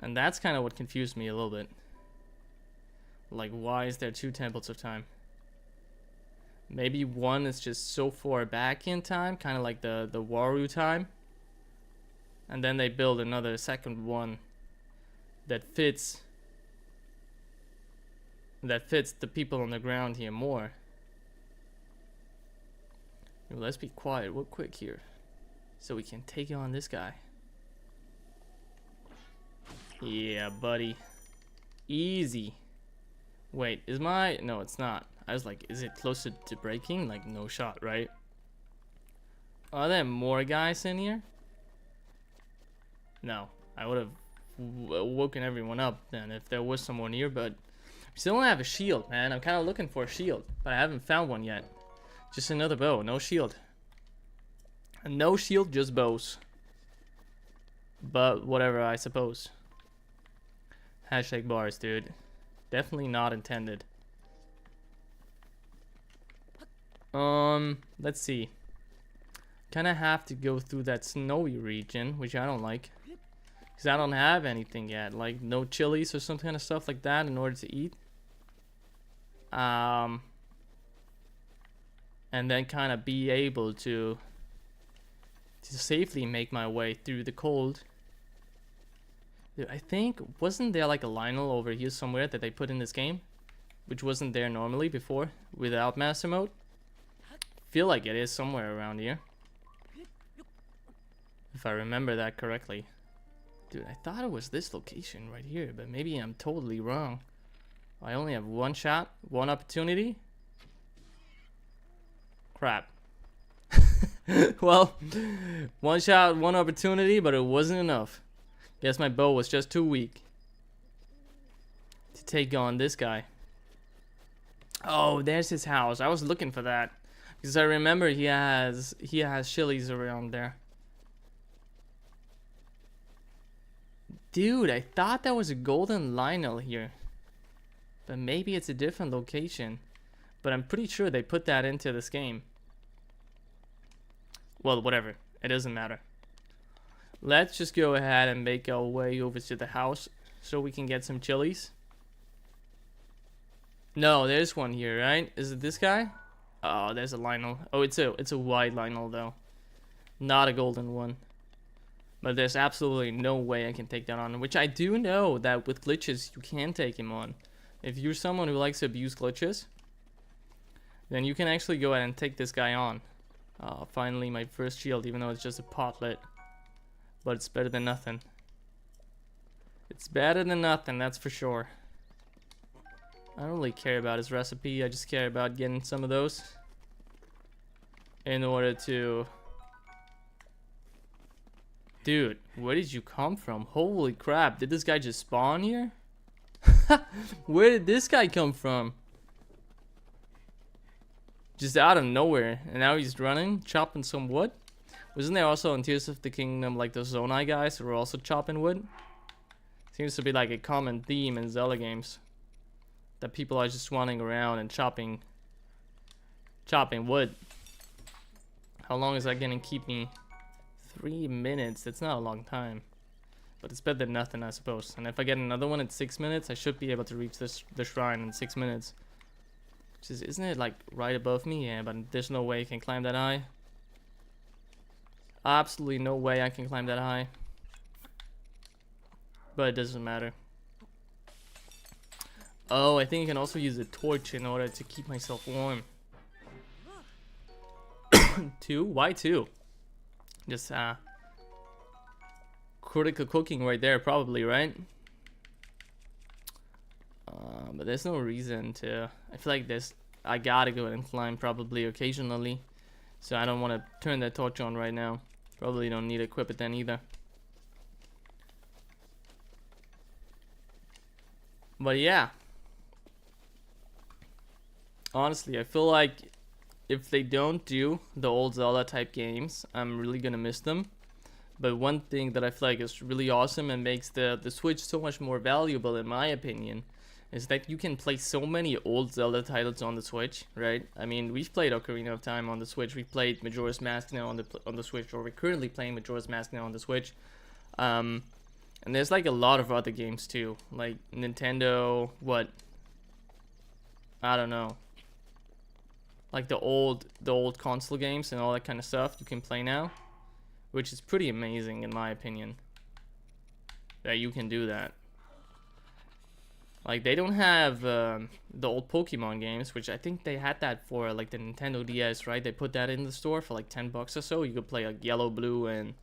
And that's kind of what confused me a little bit. Like, why is there 2 Temples of Time? Maybe one is just so far back in time, kind of like the Waru time. And then they build another second one that fits the people on the ground here more. Let's be quiet real quick here, so we can take on this guy. Yeah, buddy. Easy. Wait, is my... No, it's not. I was like, is it closer to breaking? Like, no shot, right? Are there more guys in here? No. I would have woken everyone up then if there was someone here, but... I still don't have a shield, man. I'm kind of looking for a shield, but I haven't found one yet. Just another bow, no shield. And no shield, just bows. But whatever, I suppose. Hashtag bars, dude. Definitely not intended. Let's see. Kinda have to go through that snowy region, which I don't like. Because I don't have anything yet. Like, no chilies or some kind of stuff like that in order to eat. And then kind of be able to safely make my way through the cold. Dude, I think, wasn't there like a Lionel over here somewhere that they put in this game? which wasn't there normally before without Master Mode. Feel like it is somewhere around here, if I remember that correctly. Dude, I thought it was this location right here, but maybe I'm totally wrong. I only have one shot, one opportunity. Crap. Well, one shot, one opportunity, but it wasn't enough. Guess my bow was just too weak to take on this guy. Oh, there's his house. I was looking for that because I remember he has chilies around there. Dude, I thought that was a golden Lionel here, but maybe it's a different location. But I'm pretty sure they put that into this game. Well, whatever. It doesn't matter. Let's just go ahead and make our way over to the house so we can get some chilies. No, there's one here, right? Is it this guy? Oh, there's a Lionel. Oh, it's a white Lionel though, not a golden one. But there's absolutely no way I can take that on. Which I do know that with glitches you can take him on. If you're someone who likes to abuse glitches, then you can actually go ahead and take this guy on. Finally my first shield, even though it's just a potlet. But it's better than nothing. It's better than nothing, that's for sure. I don't really care about his recipe, I just care about getting some of those in order to... Dude, where did you come from? Holy crap, did this guy just spawn here? Where did this guy come from? Just out of nowhere, and now he's running, chopping some wood. Wasn't there also in Tears of the Kingdom like the Zonai guys who were also chopping wood? Seems to be like a common theme in Zelda games, that people are just running around and chopping wood. How long is that gonna keep me? 3 minutes. That's not a long time, but it's better than nothing, I suppose. And if I get another one at 6 minutes, I should be able to reach the shrine in 6 minutes. Isn't it like right above me? Yeah, but there's no way I can climb that high. Absolutely no way I can climb that high. But it doesn't matter. Oh, I think I can also use a torch in order to keep myself warm. 2? Why 2? Just critical cooking right there, probably, right? But there's no reason to. I feel like I gotta go and climb probably occasionally, so I don't want to turn that torch on right now. Probably don't need to equip it then either. But yeah, honestly, I feel like if they don't do the old Zelda type games, I'm really gonna miss them. But one thing that I feel like is really awesome and makes the Switch so much more valuable, in my opinion, is that you can play so many old Zelda titles on the Switch, right? I mean, we've played Ocarina of Time on the Switch, we've played Majora's Mask now on the Switch, or we're currently playing Majora's Mask now on the Switch. And there's like a lot of other games too, like Nintendo, I don't know. Like the old console games and all that kind of stuff you can play now, which is pretty amazing in my opinion, that you can do that. Like they don't have the old Pokemon games, which I think they had that for like the Nintendo DS, right? They put that in the store for like 10 bucks or so. You could play like Yellow, Blue, and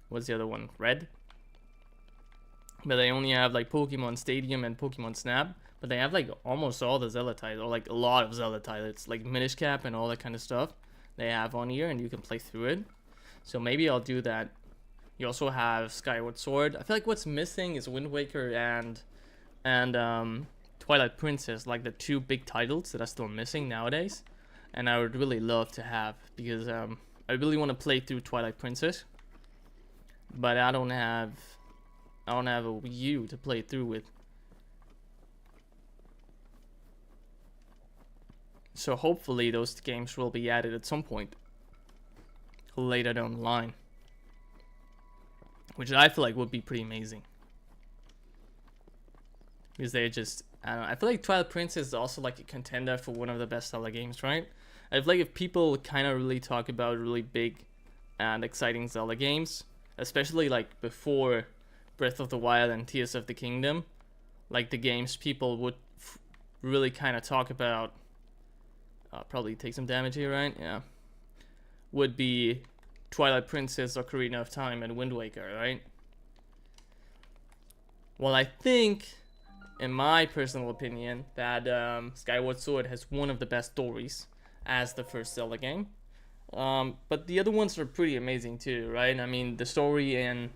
what's the other one? Red. But they only have like Pokemon Stadium and Pokemon Snap. But they have like almost all the Zelda titles, or like a lot of Zelda titles, like Minish Cap and all that kind of stuff they have on here, and you can play through it. So maybe I'll do that. You also have Skyward Sword. I feel like what's missing is Wind Waker and Twilight Princess, like the 2 big titles that are still missing nowadays, and I would really love to have, because I really want to play through Twilight Princess, but I don't have a Wii U to play through with. So hopefully those games will be added at some point later down the line, which I feel like would be pretty amazing. Because they just, I don't know, I feel like Twilight Princess is also like a contender for one of the best Zelda games, right? I feel like if people kind of really talk about really big and exciting Zelda games, especially like before Breath of the Wild and Tears of the Kingdom, like the games people would really kind of talk about, probably take some damage here, right? Yeah. Would be Twilight Princess, Ocarina of Time, and Wind Waker, right? Well, I think, in my personal opinion, that Skyward Sword has one of the best stories as the first Zelda game. But the other ones are pretty amazing too, right? I mean, the story in,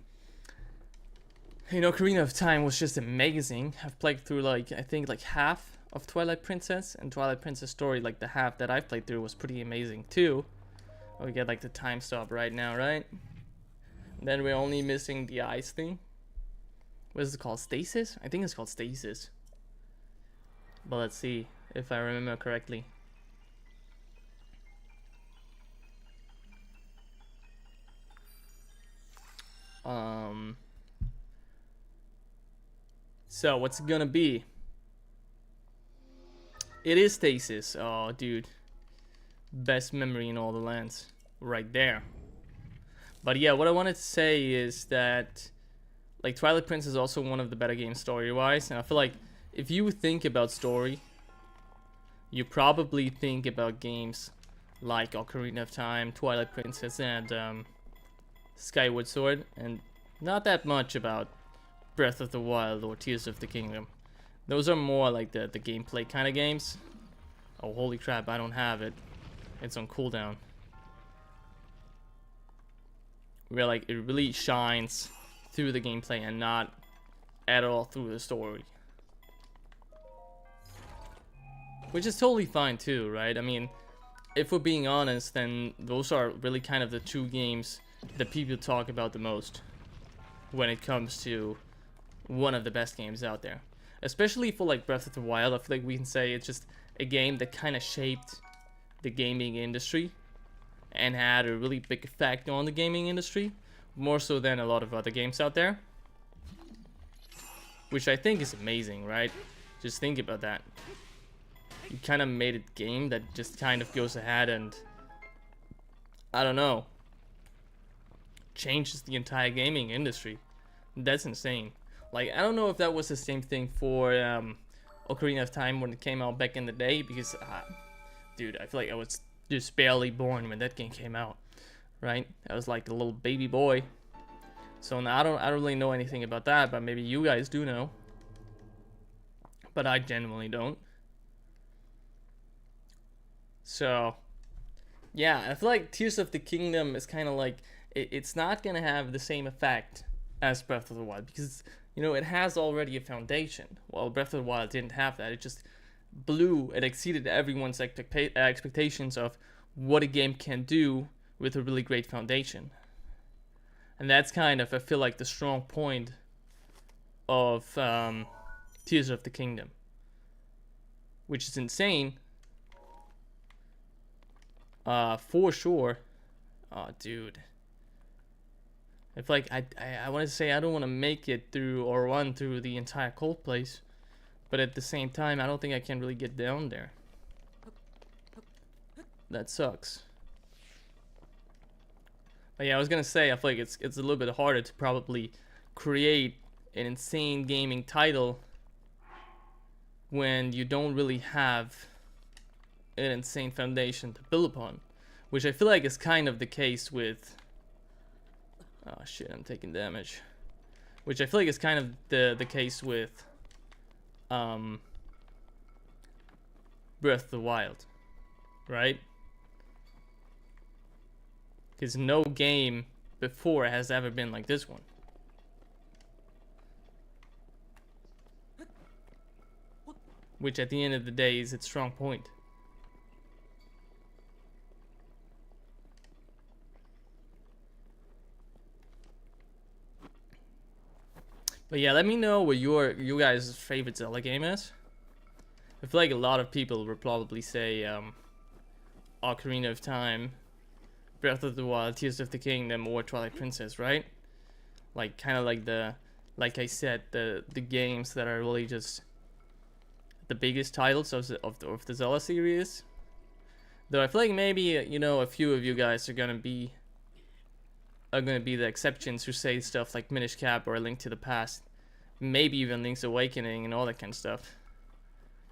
Ocarina of Time was just amazing. I've played through like, I think like half of Twilight Princess, and Twilight Princess story, like the half that I've played through, was pretty amazing too. Oh, we get like the time stop right now, right? And then we're only missing the ice thing. What is it called? Stasis? I think it's called Stasis. But let's see if I remember correctly. So what's it gonna be? It is Stasis. Oh, dude. Best memory in all the lands. Right there. But yeah, what I wanted to say is that, like, Twilight Prince is also one of the better games story-wise. And I feel like if you think about story, you probably think about games like Ocarina of Time, Twilight Princess, and Skyward Sword. And not that much about Breath of the Wild or Tears of the Kingdom. Those are more like the gameplay kind of games. Oh, holy crap, I don't have it. It's on cooldown. Where like it really shines through the gameplay and not at all through the story. Which is totally fine too, right? I mean, if we're being honest, then those are really kind of the two games that people talk about the most when it comes to one of the best games out there. Especially for like Breath of the Wild, I feel like we can say it's just a game that kind of shaped the gaming industry and had a really big effect on the gaming industry, more so than a lot of other games out there. Which I think is amazing, right? Just think about that. You kind of made a game that just kind of goes ahead and, I don't know, changes the entire gaming industry. That's insane. Like, I don't know if that was the same thing for Ocarina of Time when it came out back in the day, because, dude, I feel like I was just barely born when that game came out, right? I was like a little baby boy. So now I don't really know anything about that, but maybe you guys do know. But I genuinely don't. So, yeah, I feel like Tears of the Kingdom is kind of like, it's not going to have the same effect as Breath of the Wild, because, you know, it has already a foundation. Well, Breath of the Wild didn't have that. It just it exceeded everyone's expectations of what a game can do with a really great foundation. And that's kind of, I feel like, the strong point of Tears of the Kingdom. Which is insane. For sure. Oh, dude. I feel like I want to say I don't want to make it through or run through the entire cold place. But at the same time, I don't think I can really get down there. That sucks. But yeah, I was gonna say, I feel like it's a little bit harder to probably create an insane gaming title when you don't really have an insane foundation to build upon. Which I feel like is kind of the case with... Oh shit, I'm taking damage. Which I feel like is kind of the case with Breath of the Wild, right? Because no game before has ever been like this one. Which at the end of the day is its strong point. But yeah, let me know what you guys' favorite Zelda game is. I feel like a lot of people would probably say Ocarina of Time, Breath of the Wild, Tears of the Kingdom, or Twilight Princess, right? Like, kind of like like I said, the games that are really just the biggest titles of the Zelda series. Though I feel like maybe, you know, a few of you guys are gonna be the exceptions who say stuff like Minish Cap or A Link to the Past, maybe even Link's Awakening and all that kind of stuff.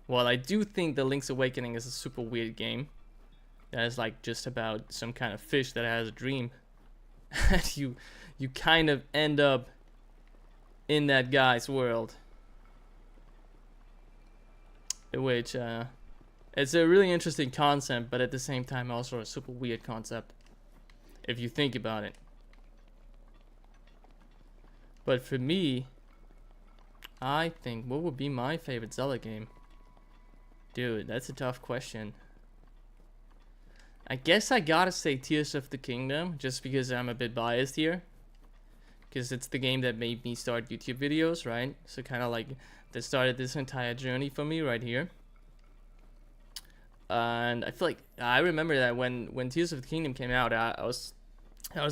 While I do think the Link's Awakening is a super weird game that is like just about some kind of fish that has a dream, and you kind of end up in that guy's world, which it's a really interesting concept, but at the same time also a super weird concept if you think about it. But for me, I think what would be my favorite Zelda game? Dude, that's a tough question. I guess I gotta say Tears of the Kingdom, just because I'm a bit biased here. Because it's the game that made me start YouTube videos, right? So kind of like that started this entire journey for me right here. And I feel like I remember that when Tears of the Kingdom came out, I was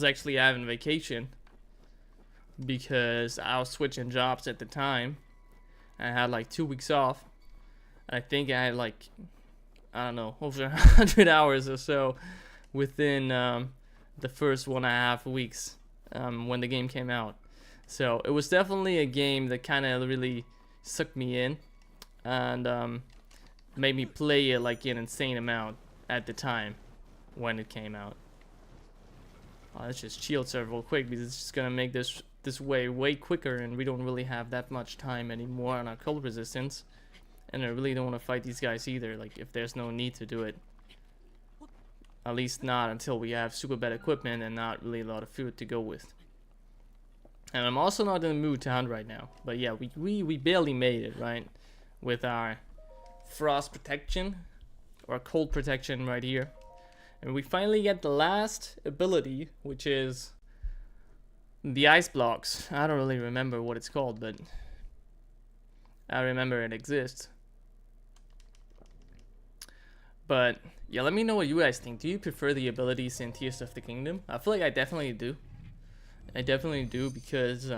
actually having vacation because I was switching jobs at the time. I had like 2 weeks off. I think I had like, I don't know, over 100 hours or so within the first 1.5 weeks when the game came out. So it was definitely a game that kind of really sucked me in and made me play it like an insane amount at the time when it came out. Oh, let's just shield serve real quick because it's just gonna make this way quicker, and we don't really have that much time anymore on our cold resistance. And I really don't want to fight these guys either, like if there's no need to do it. At least not until we have super bad equipment and not really a lot of food to go with. And I'm also not in the mood to hunt right now. But yeah, we barely made it, right? With our frost protection or cold protection right here. And we finally get the last ability, which is the ice blocks. I don't really remember what it's called, but I remember it exists. But yeah, let me know what you guys think. Do you prefer the abilities in Tears of the Kingdom? I feel like I definitely do. I definitely do because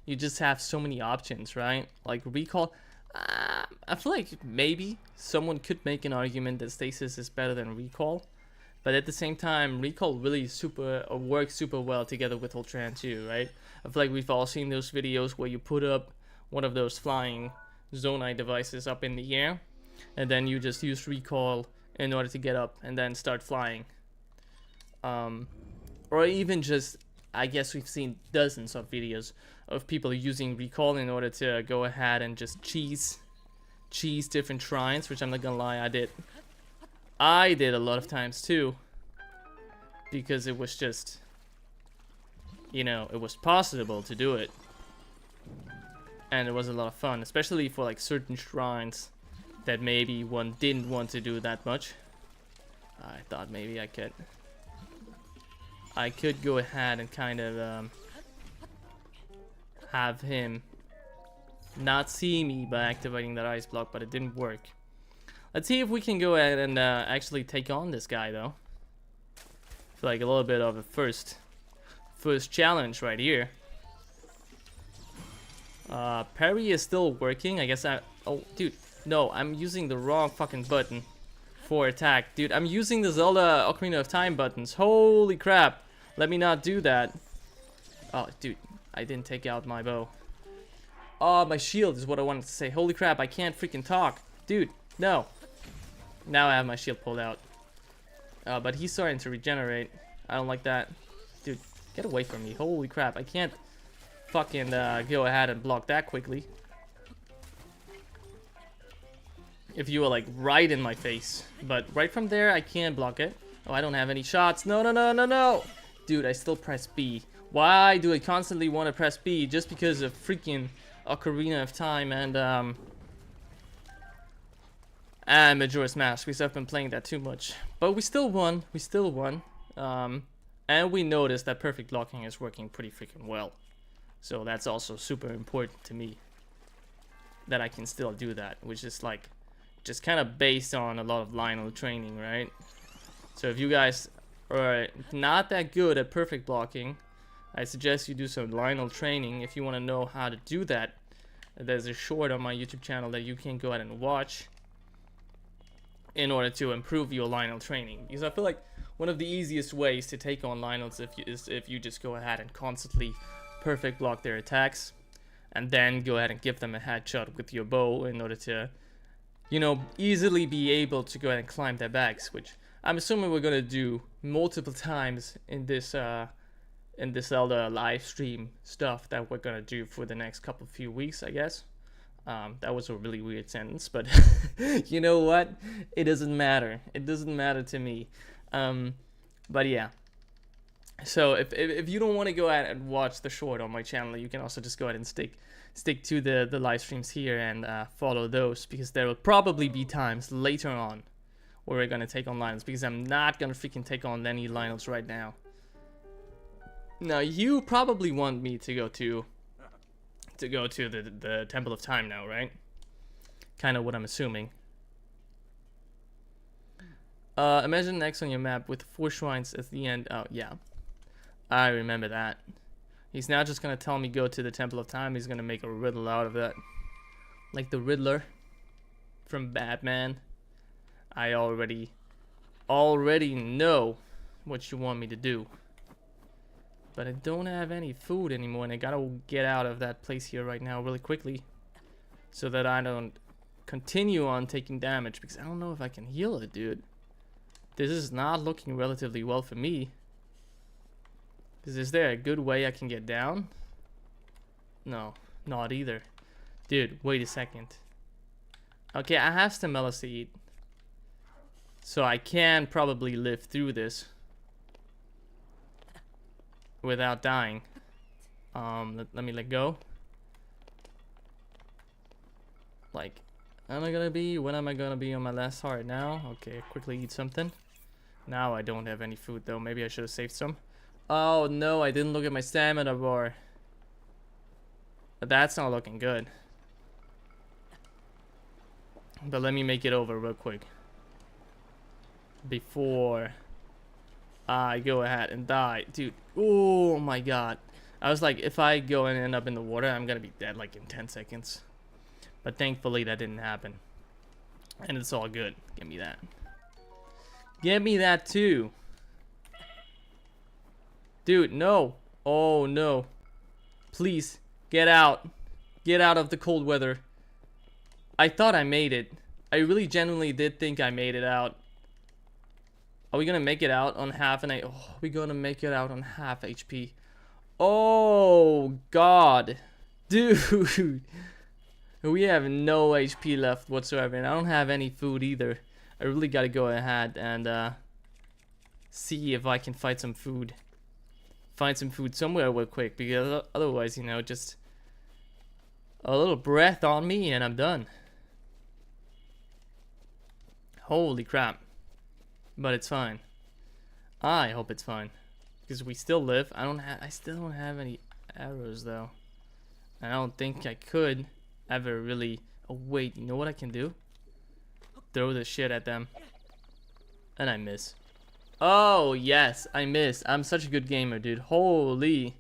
you just have so many options, right? Like recall. I feel like maybe someone could make an argument that stasis is better than recall. But at the same time, recall really works super well together with Ultran too, right? I feel like we've all seen those videos where you put up one of those flying Zonai devices up in the air, and then you just use recall in order to get up and then start flying. Or even just, I guess we've seen dozens of videos of people using recall in order to go ahead and just cheese different shrines, which I'm not gonna lie, I did a lot of times too, because it was just, you know, it was possible to do it, and it was a lot of fun, especially for like certain shrines that maybe one didn't want to do that much. I thought maybe I could go ahead and kind of have him not see me by activating that ice block, but it didn't work. Let's see if we can go ahead and actually take on this guy, though. I feel like a little bit of a first challenge right here. Parry is still working. I guess oh, dude, no, I'm using the wrong fucking button for attack. Dude, I'm using the Zelda Ocarina of Time buttons. Holy crap. Let me not do that. Oh, dude, I didn't take out my bow. Oh, my shield is what I wanted to say. Holy crap, I can't freaking talk. Dude, no. Now I have my shield pulled out. But he's starting to regenerate. I don't like that. Dude, get away from me. Holy crap, I can't fucking go ahead and block that quickly. If you were like right in my face. But right from there, I can't block it. Oh, I don't have any shots. No, no, no, no, no. Dude, I still press B. Why do I constantly want to press B? Just because of freaking Ocarina of Time and Majora's Mask, because I've been playing that too much. But we still won. We still won. And we noticed that perfect blocking is working pretty freaking well. So that's also super important to me, that I can still do that, which is like just kind of based on a lot of Lionel training, right? So if you guys are not that good at perfect blocking, I suggest you do some Lionel training. If you want to know how to do that, there's a short on my YouTube channel that you can go ahead and watch in order to improve your Lionel training. Because I feel like one of the easiest ways to take on Lionels is if you just go ahead and constantly perfect block their attacks, and then go ahead and give them a headshot with your bow in order to, you know, easily be able to go ahead and climb their backs, which I'm assuming we're gonna do multiple times in this Zelda live stream stuff that we're gonna do for the next few weeks, I guess. That was a really weird sentence, but you know what? It doesn't matter. It doesn't matter to me. But yeah. So if you don't want to go ahead and watch the short on my channel, you can also just go ahead and stick to the live streams here and follow those, because there will probably be times later on where we're gonna take on Lionels, because I'm not gonna freaking take on any Lionels right now. Now you probably want me to go to the Temple of Time now, right? Kind of what I'm assuming. Imagine X on your map with 4 shrines at the end. Oh yeah, I remember that. He's now just gonna tell me go to the Temple of Time. He's gonna make a riddle out of that, like the Riddler from Batman. I already know what you want me to do, but I don't have any food anymore, and I gotta get out of that place here right now really quickly, so that I don't continue on taking damage, because I don't know if I can heal it, dude. This is not looking relatively well for me. Is there a good way I can get down? No, not either. Dude, wait a second. Okay, I have Stamella Seed, so I can probably live through this without dying. Let me let go. Like, when am I gonna be on my last heart now? Okay, quickly eat something. Now I don't have any food though. Maybe I should have saved some. Oh no, I didn't look at my stamina bar. But that's not looking good. But let me make it over real quick before I go ahead and die. Dude, oh my god. I was like, if I go and end up in the water, I'm gonna be dead like in 10 seconds. But thankfully that didn't happen. And it's all good. Give me that. Give me that too. Dude, no. Oh no. Please, get out. Get out of the cold weather. I thought I made it. I really genuinely did think I made it out. Are we gonna make it out on half an HP? Oh, we're gonna make it out on half HP. Oh god. Dude. We have no HP left whatsoever, and I don't have any food either. I really gotta go ahead and see if I can find some food. Find some food somewhere real quick, because otherwise, you know, just a little breath on me and I'm done. Holy crap. But it's fine. I hope it's fine, because we still live. I still don't have any arrows though. I don't think I could ever really. Oh wait, you know what I can do? Throw the shit at them. And I miss. Oh yes, I missed. I'm such a good gamer, dude. Holy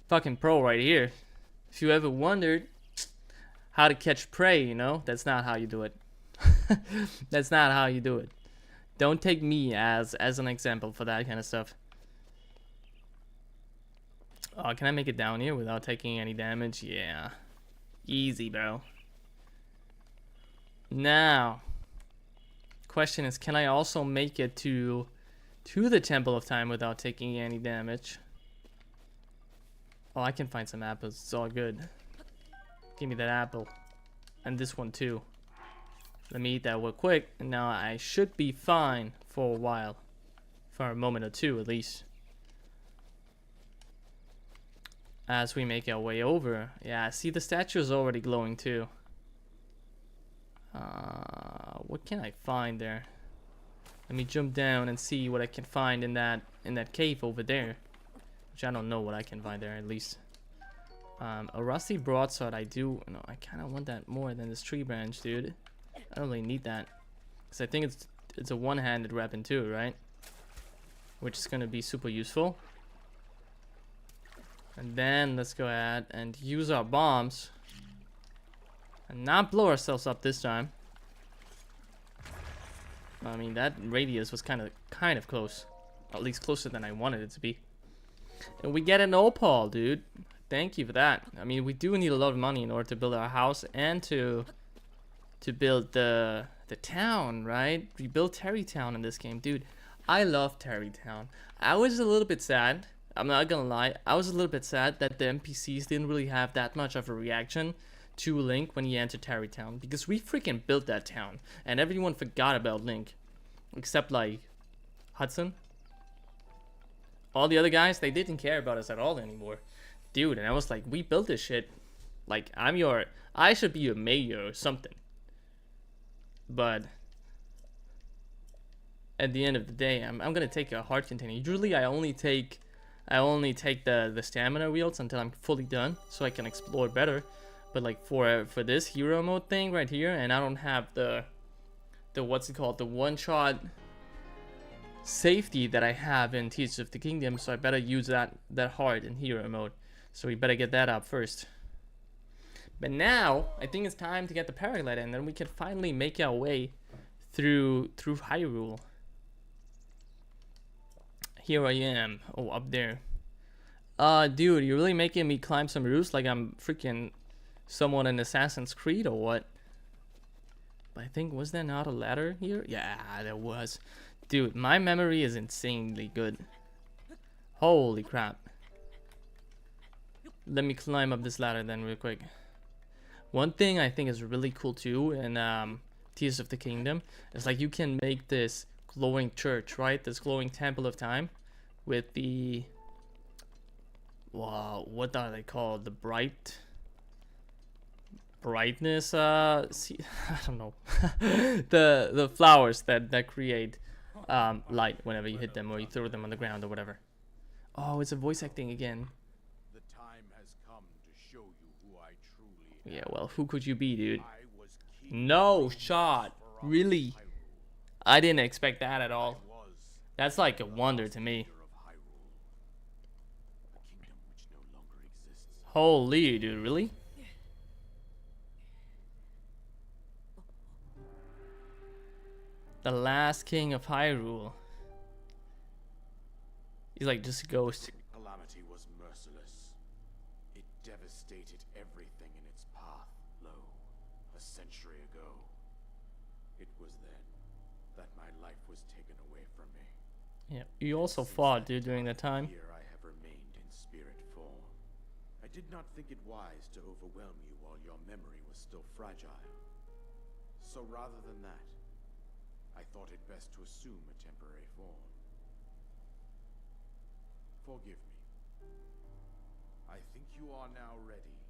fucking pro right here. If you ever wondered how to catch prey, you know, that's not how you do it. That's not how you do it. Don't take me as an example for that kind of stuff. Oh, can I make it down here without taking any damage? Yeah. Easy, bro. Now, question is, can I also make it to the Temple of Time without taking any damage? Oh, I can find some apples. It's all good. Give me that apple. And this one too. Let me eat that real quick, and now I should be fine for a while. For a moment or two, at least. As we make our way over. Yeah, see, the statue is already glowing too. What can I find there? Let me jump down and see what I can find in that cave over there. Which I don't know what I can find there, at least. A rusty broadsword, I kind of want that more than this tree branch, dude. I don't really need that, because I think it's a one-handed weapon too, right? Which is gonna be super useful. And then let's go ahead and use our bombs and not blow ourselves up this time. I mean, that radius was kind of close, at least closer than I wanted it to be. And we get an opal, dude. Thank you for that. I mean, we do need a lot of money in order to build our house and to to build the town, right? We built Terrytown in this game, dude. I love Terrytown. I was a little bit sad. I'm not gonna lie. I was a little bit sad that the NPCs didn't really have that much of a reaction to Link when he entered Terrytown, because we freaking built that town and everyone forgot about Link, except like Hudson. All the other guys, they didn't care about us at all anymore, dude. And I was like, we built this shit. Like, I should be your mayor or something. But at the end of the day, I'm gonna take a heart container. Usually I only take the stamina wheels until I'm fully done, so I can explore better. But like for this hero mode thing right here, and I don't have the what's it called, the one shot safety that I have in Tears of the Kingdom, so I better use that heart in hero mode. So we better get that up first. But now I think it's time to get the paraglider, and then we can finally make our way through Hyrule. Here I am. Oh, up there. Dude, you're really making me climb some roofs like I'm freaking someone in Assassin's Creed or what? But I think, was there not a ladder here? Yeah, there was. Dude, my memory is insanely good. Holy crap. Let me climb up this ladder then real quick. One thing I think is really cool too in Tears of the Kingdom is like you can make this glowing church, right? This glowing temple of time with the, wow, what are they called? The brightness, see, I don't know. the flowers that create light whenever you hit them or you throw them on the ground or whatever. Oh, it's a voice acting again. The time has come to show you who I truly am. Yeah, well, who could you be, dude? I was king No shot. for Really? Hyrule. I didn't expect that at all. I was That's like a wonder to me. leader of Hyrule, a kingdom which no longer exists. Holy, dude, really? The last king of Hyrule. He's like just a ghost. Calamity was merciless. It devastated everything in its path. Lo, a century ago. It was then that my life was taken away from me. Yeah, you also fought, dude, during that time. Here I have remained in spirit form. I did not think it wise to overwhelm you while your memory was still fragile. So rather than that, I thought it best to assume a temporary form. Forgive me. I think you are now ready.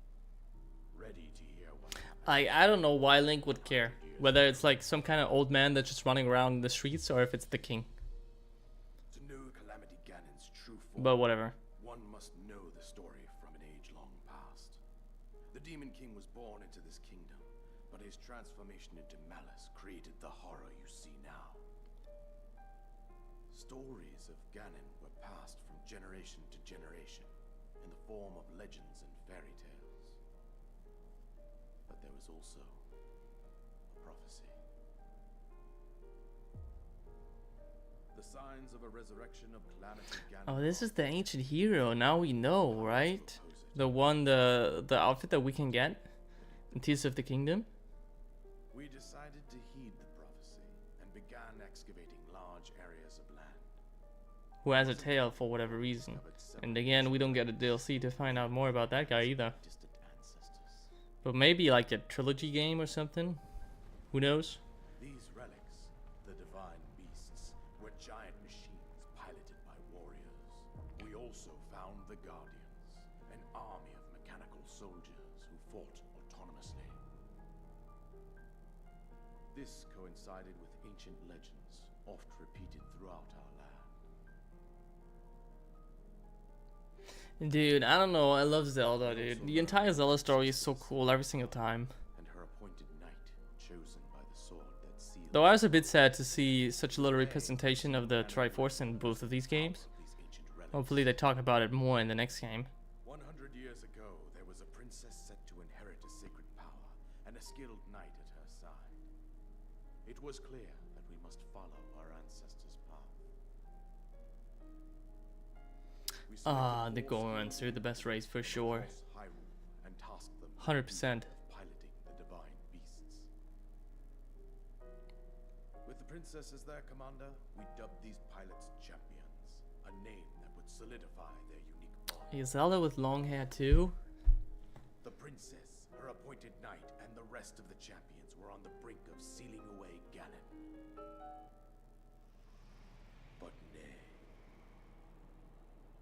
Ready to hear what I don't know why Link would care. Whether it's like some kind of old man that's just running around in the streets or if it's the king. to know Calamity Ganon's true form. But whatever. One must know the story from an age long past. The Demon King was born into this kingdom, but his transformation into malice created the horror you see now. Stories of Ganon were passed from generation to generation in the form of legends and fairy tales. But there was also a prophecy. The signs of a resurrection of Calamity Ganon. Oh, this is the ancient hero. Now we know, right? The one, the outfit that we can get in Tears of the Kingdom. We decided to heed the prophecy and began excavating large areas of land. Who has a tail for whatever reason. And again, we don't get a DLC to find out more about that guy either. Distant ancestors. But maybe like a trilogy game or something. Who knows? These relics, the divine beasts, were giant machines piloted by warriors. We also found the Guardians, an army of mechanical soldiers who fought autonomously. This coincided with ancient legends, oft repeated throughout our land. Dude, I don't know. I love Zelda, dude. The entire Zelda story is so cool every single time. And her appointed knight, chosen by the sword that sealed Though I was a bit sad to see such little representation of the Triforce in both of these games. these ancient relics. Hopefully they talk about it more in the next game. 100 years ago, there was a princess set to inherit a sacred power and a skilled knight at her side. It was clear that we must follow our ancestors' path. We selected The 4 Gorons, they're the best race for sure. across Hyrule and tasked them with 100%. piloting the divine beasts. princess as their commander, we dubbed these pilots champions, a name that would solidify their unique bond. Is Zelda with long hair too? The princess, her appointed knight, and the rest of the champions were on the brink of sealing away Ganon. But nay.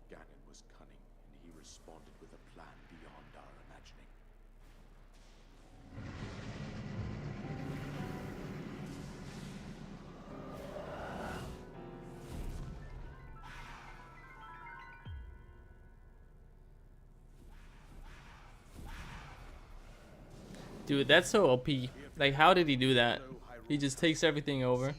Ganon was cunning, and he responded with a plan beyond our imagining. Dude, that's so OP. Like, how did he do that? He just takes everything over.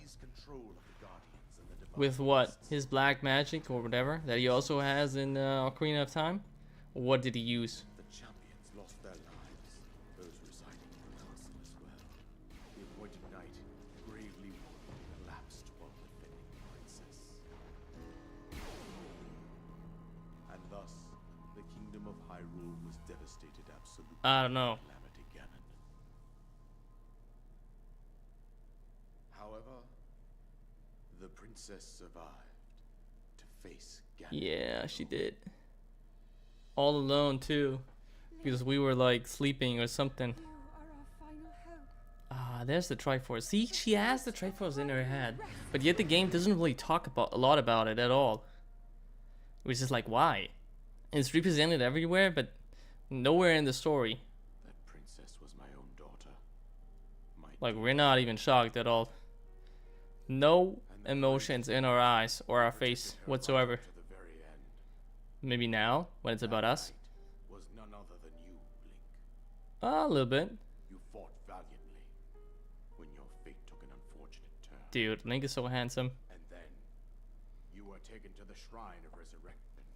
With what? His black magic or whatever that he also has in Ocarina of Time? What did he use? The champions lost their lives, those residing in the castle as well. The appointed knight, gravely wounded, collapsed while defending the princess. And thus, the kingdom of Hyrule was devastated absolutely. I don't know. Calamity Ganon. However, the princess survived to face Ganon. Yeah, she did. All alone too, because we were like sleeping or something. You are our final hope. Ah, there's the Triforce. See, she has the Triforce in her head, but yet the game doesn't really talk about a lot about it at all. Which is like, why? It's represented everywhere, but nowhere in the story. That princess was my own daughter. Like, we're not even shocked at all. No emotions in our eyes or our face whatsoever. To the very end. Maybe now, when it's about us. Was none other than you, Link. A little bit. You fought valiantly when your fate took an unfortunate turn. Dude, Link is so handsome. And then you were taken to the Shrine of Resurrection.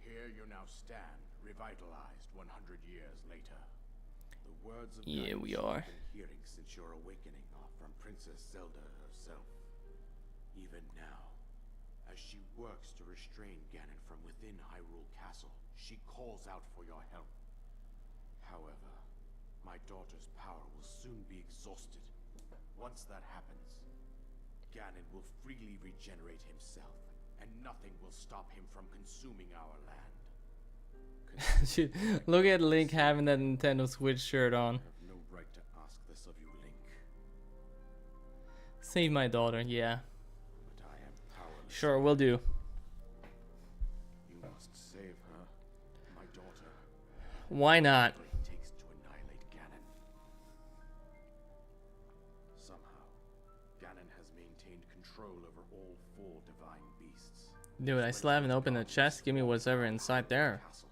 Here you now stand, revitalized 100 years later. The words of Yeah, guidance we are. you've been hearing since your awakening are from Princess Zelda herself. Even now, as she works to restrain Ganon from within Hyrule Castle, she calls out for your help. However, my daughter's power will soon be exhausted. Once that happens, Ganon will freely regenerate himself, and nothing will stop him from consuming our land. Look at Link having that Nintendo Switch shirt on. I have no right to ask this of you, Link, Save my daughter, yeah. but I am powerless. Sure, will do. You must save her, my daughter. Why not? Whatever it takes to annihilate Ganon. Somehow, Ganon has maintained control over all 4 divine beasts. Dude, I still haven't opened the chest. Give me whatever inside there. Castle.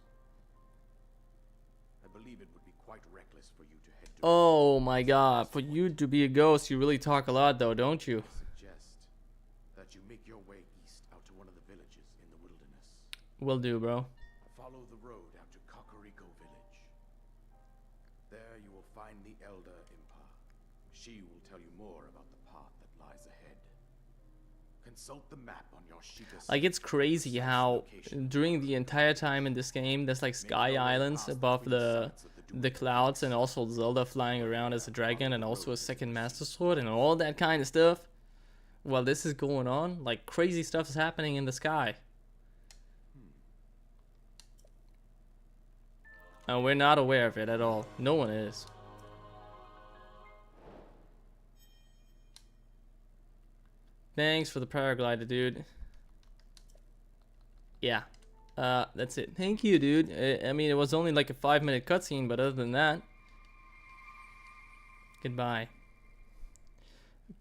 I believe it would be quite reckless for you to head to. Oh my god, for you to be a ghost, you really talk a lot though, don't you? I suggest that you make your way east out to one of the villages in the wilderness. Will do, bro. Follow the road out to Kakariko village. There you will find the Elder Impa. She will tell you more about the path that lies ahead. Consult the map on your Sheikah. Like, it's crazy how during the entire time in this game, there's like sky islands above the clouds, and also Zelda flying around as a dragon, and also a second Master Sword, and all that kind of stuff. While this is going on, like crazy stuff is happening in the sky. And we're not aware of it at all. No one is. Thanks for the paraglider, dude. Yeah. That's it. Thank you, dude. I mean, it was only like a 5-minute cutscene, but other than that... Goodbye.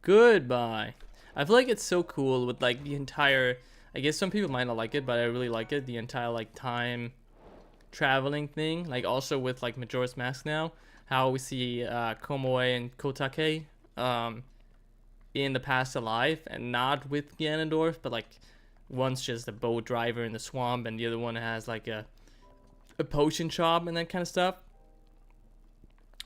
Goodbye. I feel like it's so cool with like the entire... I guess some people might not like it, but I really like it. The entire like time traveling thing. Like also with like Majora's Mask now. How we see Komoe and Kotake in the past alive, and not with Ganondorf, but like one's just a boat driver in the swamp and the other one has like a potion shop and that kind of stuff.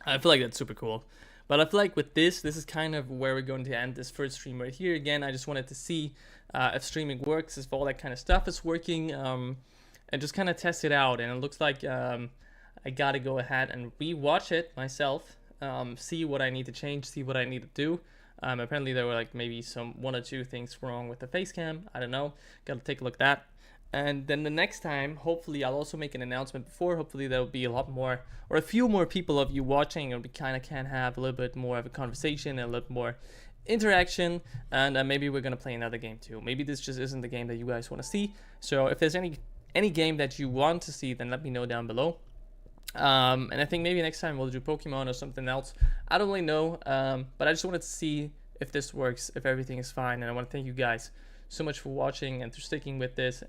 I feel like that's super cool. But I feel like with this is kind of where we're going to end this first stream right here. Again, I just wanted to see if streaming works, if all that kind of stuff is working, and just kind of test it out. And it looks like I gotta go ahead and re-watch it myself, see what I need to change, see what I need to do. Apparently there were like maybe one or two things wrong with the face cam. I don't know. Gotta take a look at that. And then the next time, hopefully, I'll also make an announcement before. Hopefully, there will be a lot more or a few more people of you watching, and we kind of can have a little bit more of a conversation and a little more interaction. And maybe we're gonna play another game too. Maybe this just isn't the game that you guys want to see. So if there's any game that you want to see, then let me know down below. And I think maybe next time we'll do Pokemon or something else. I don't really know, but I just wanted to see if this works, if everything is fine. And I want to thank you guys so much for watching and for sticking with this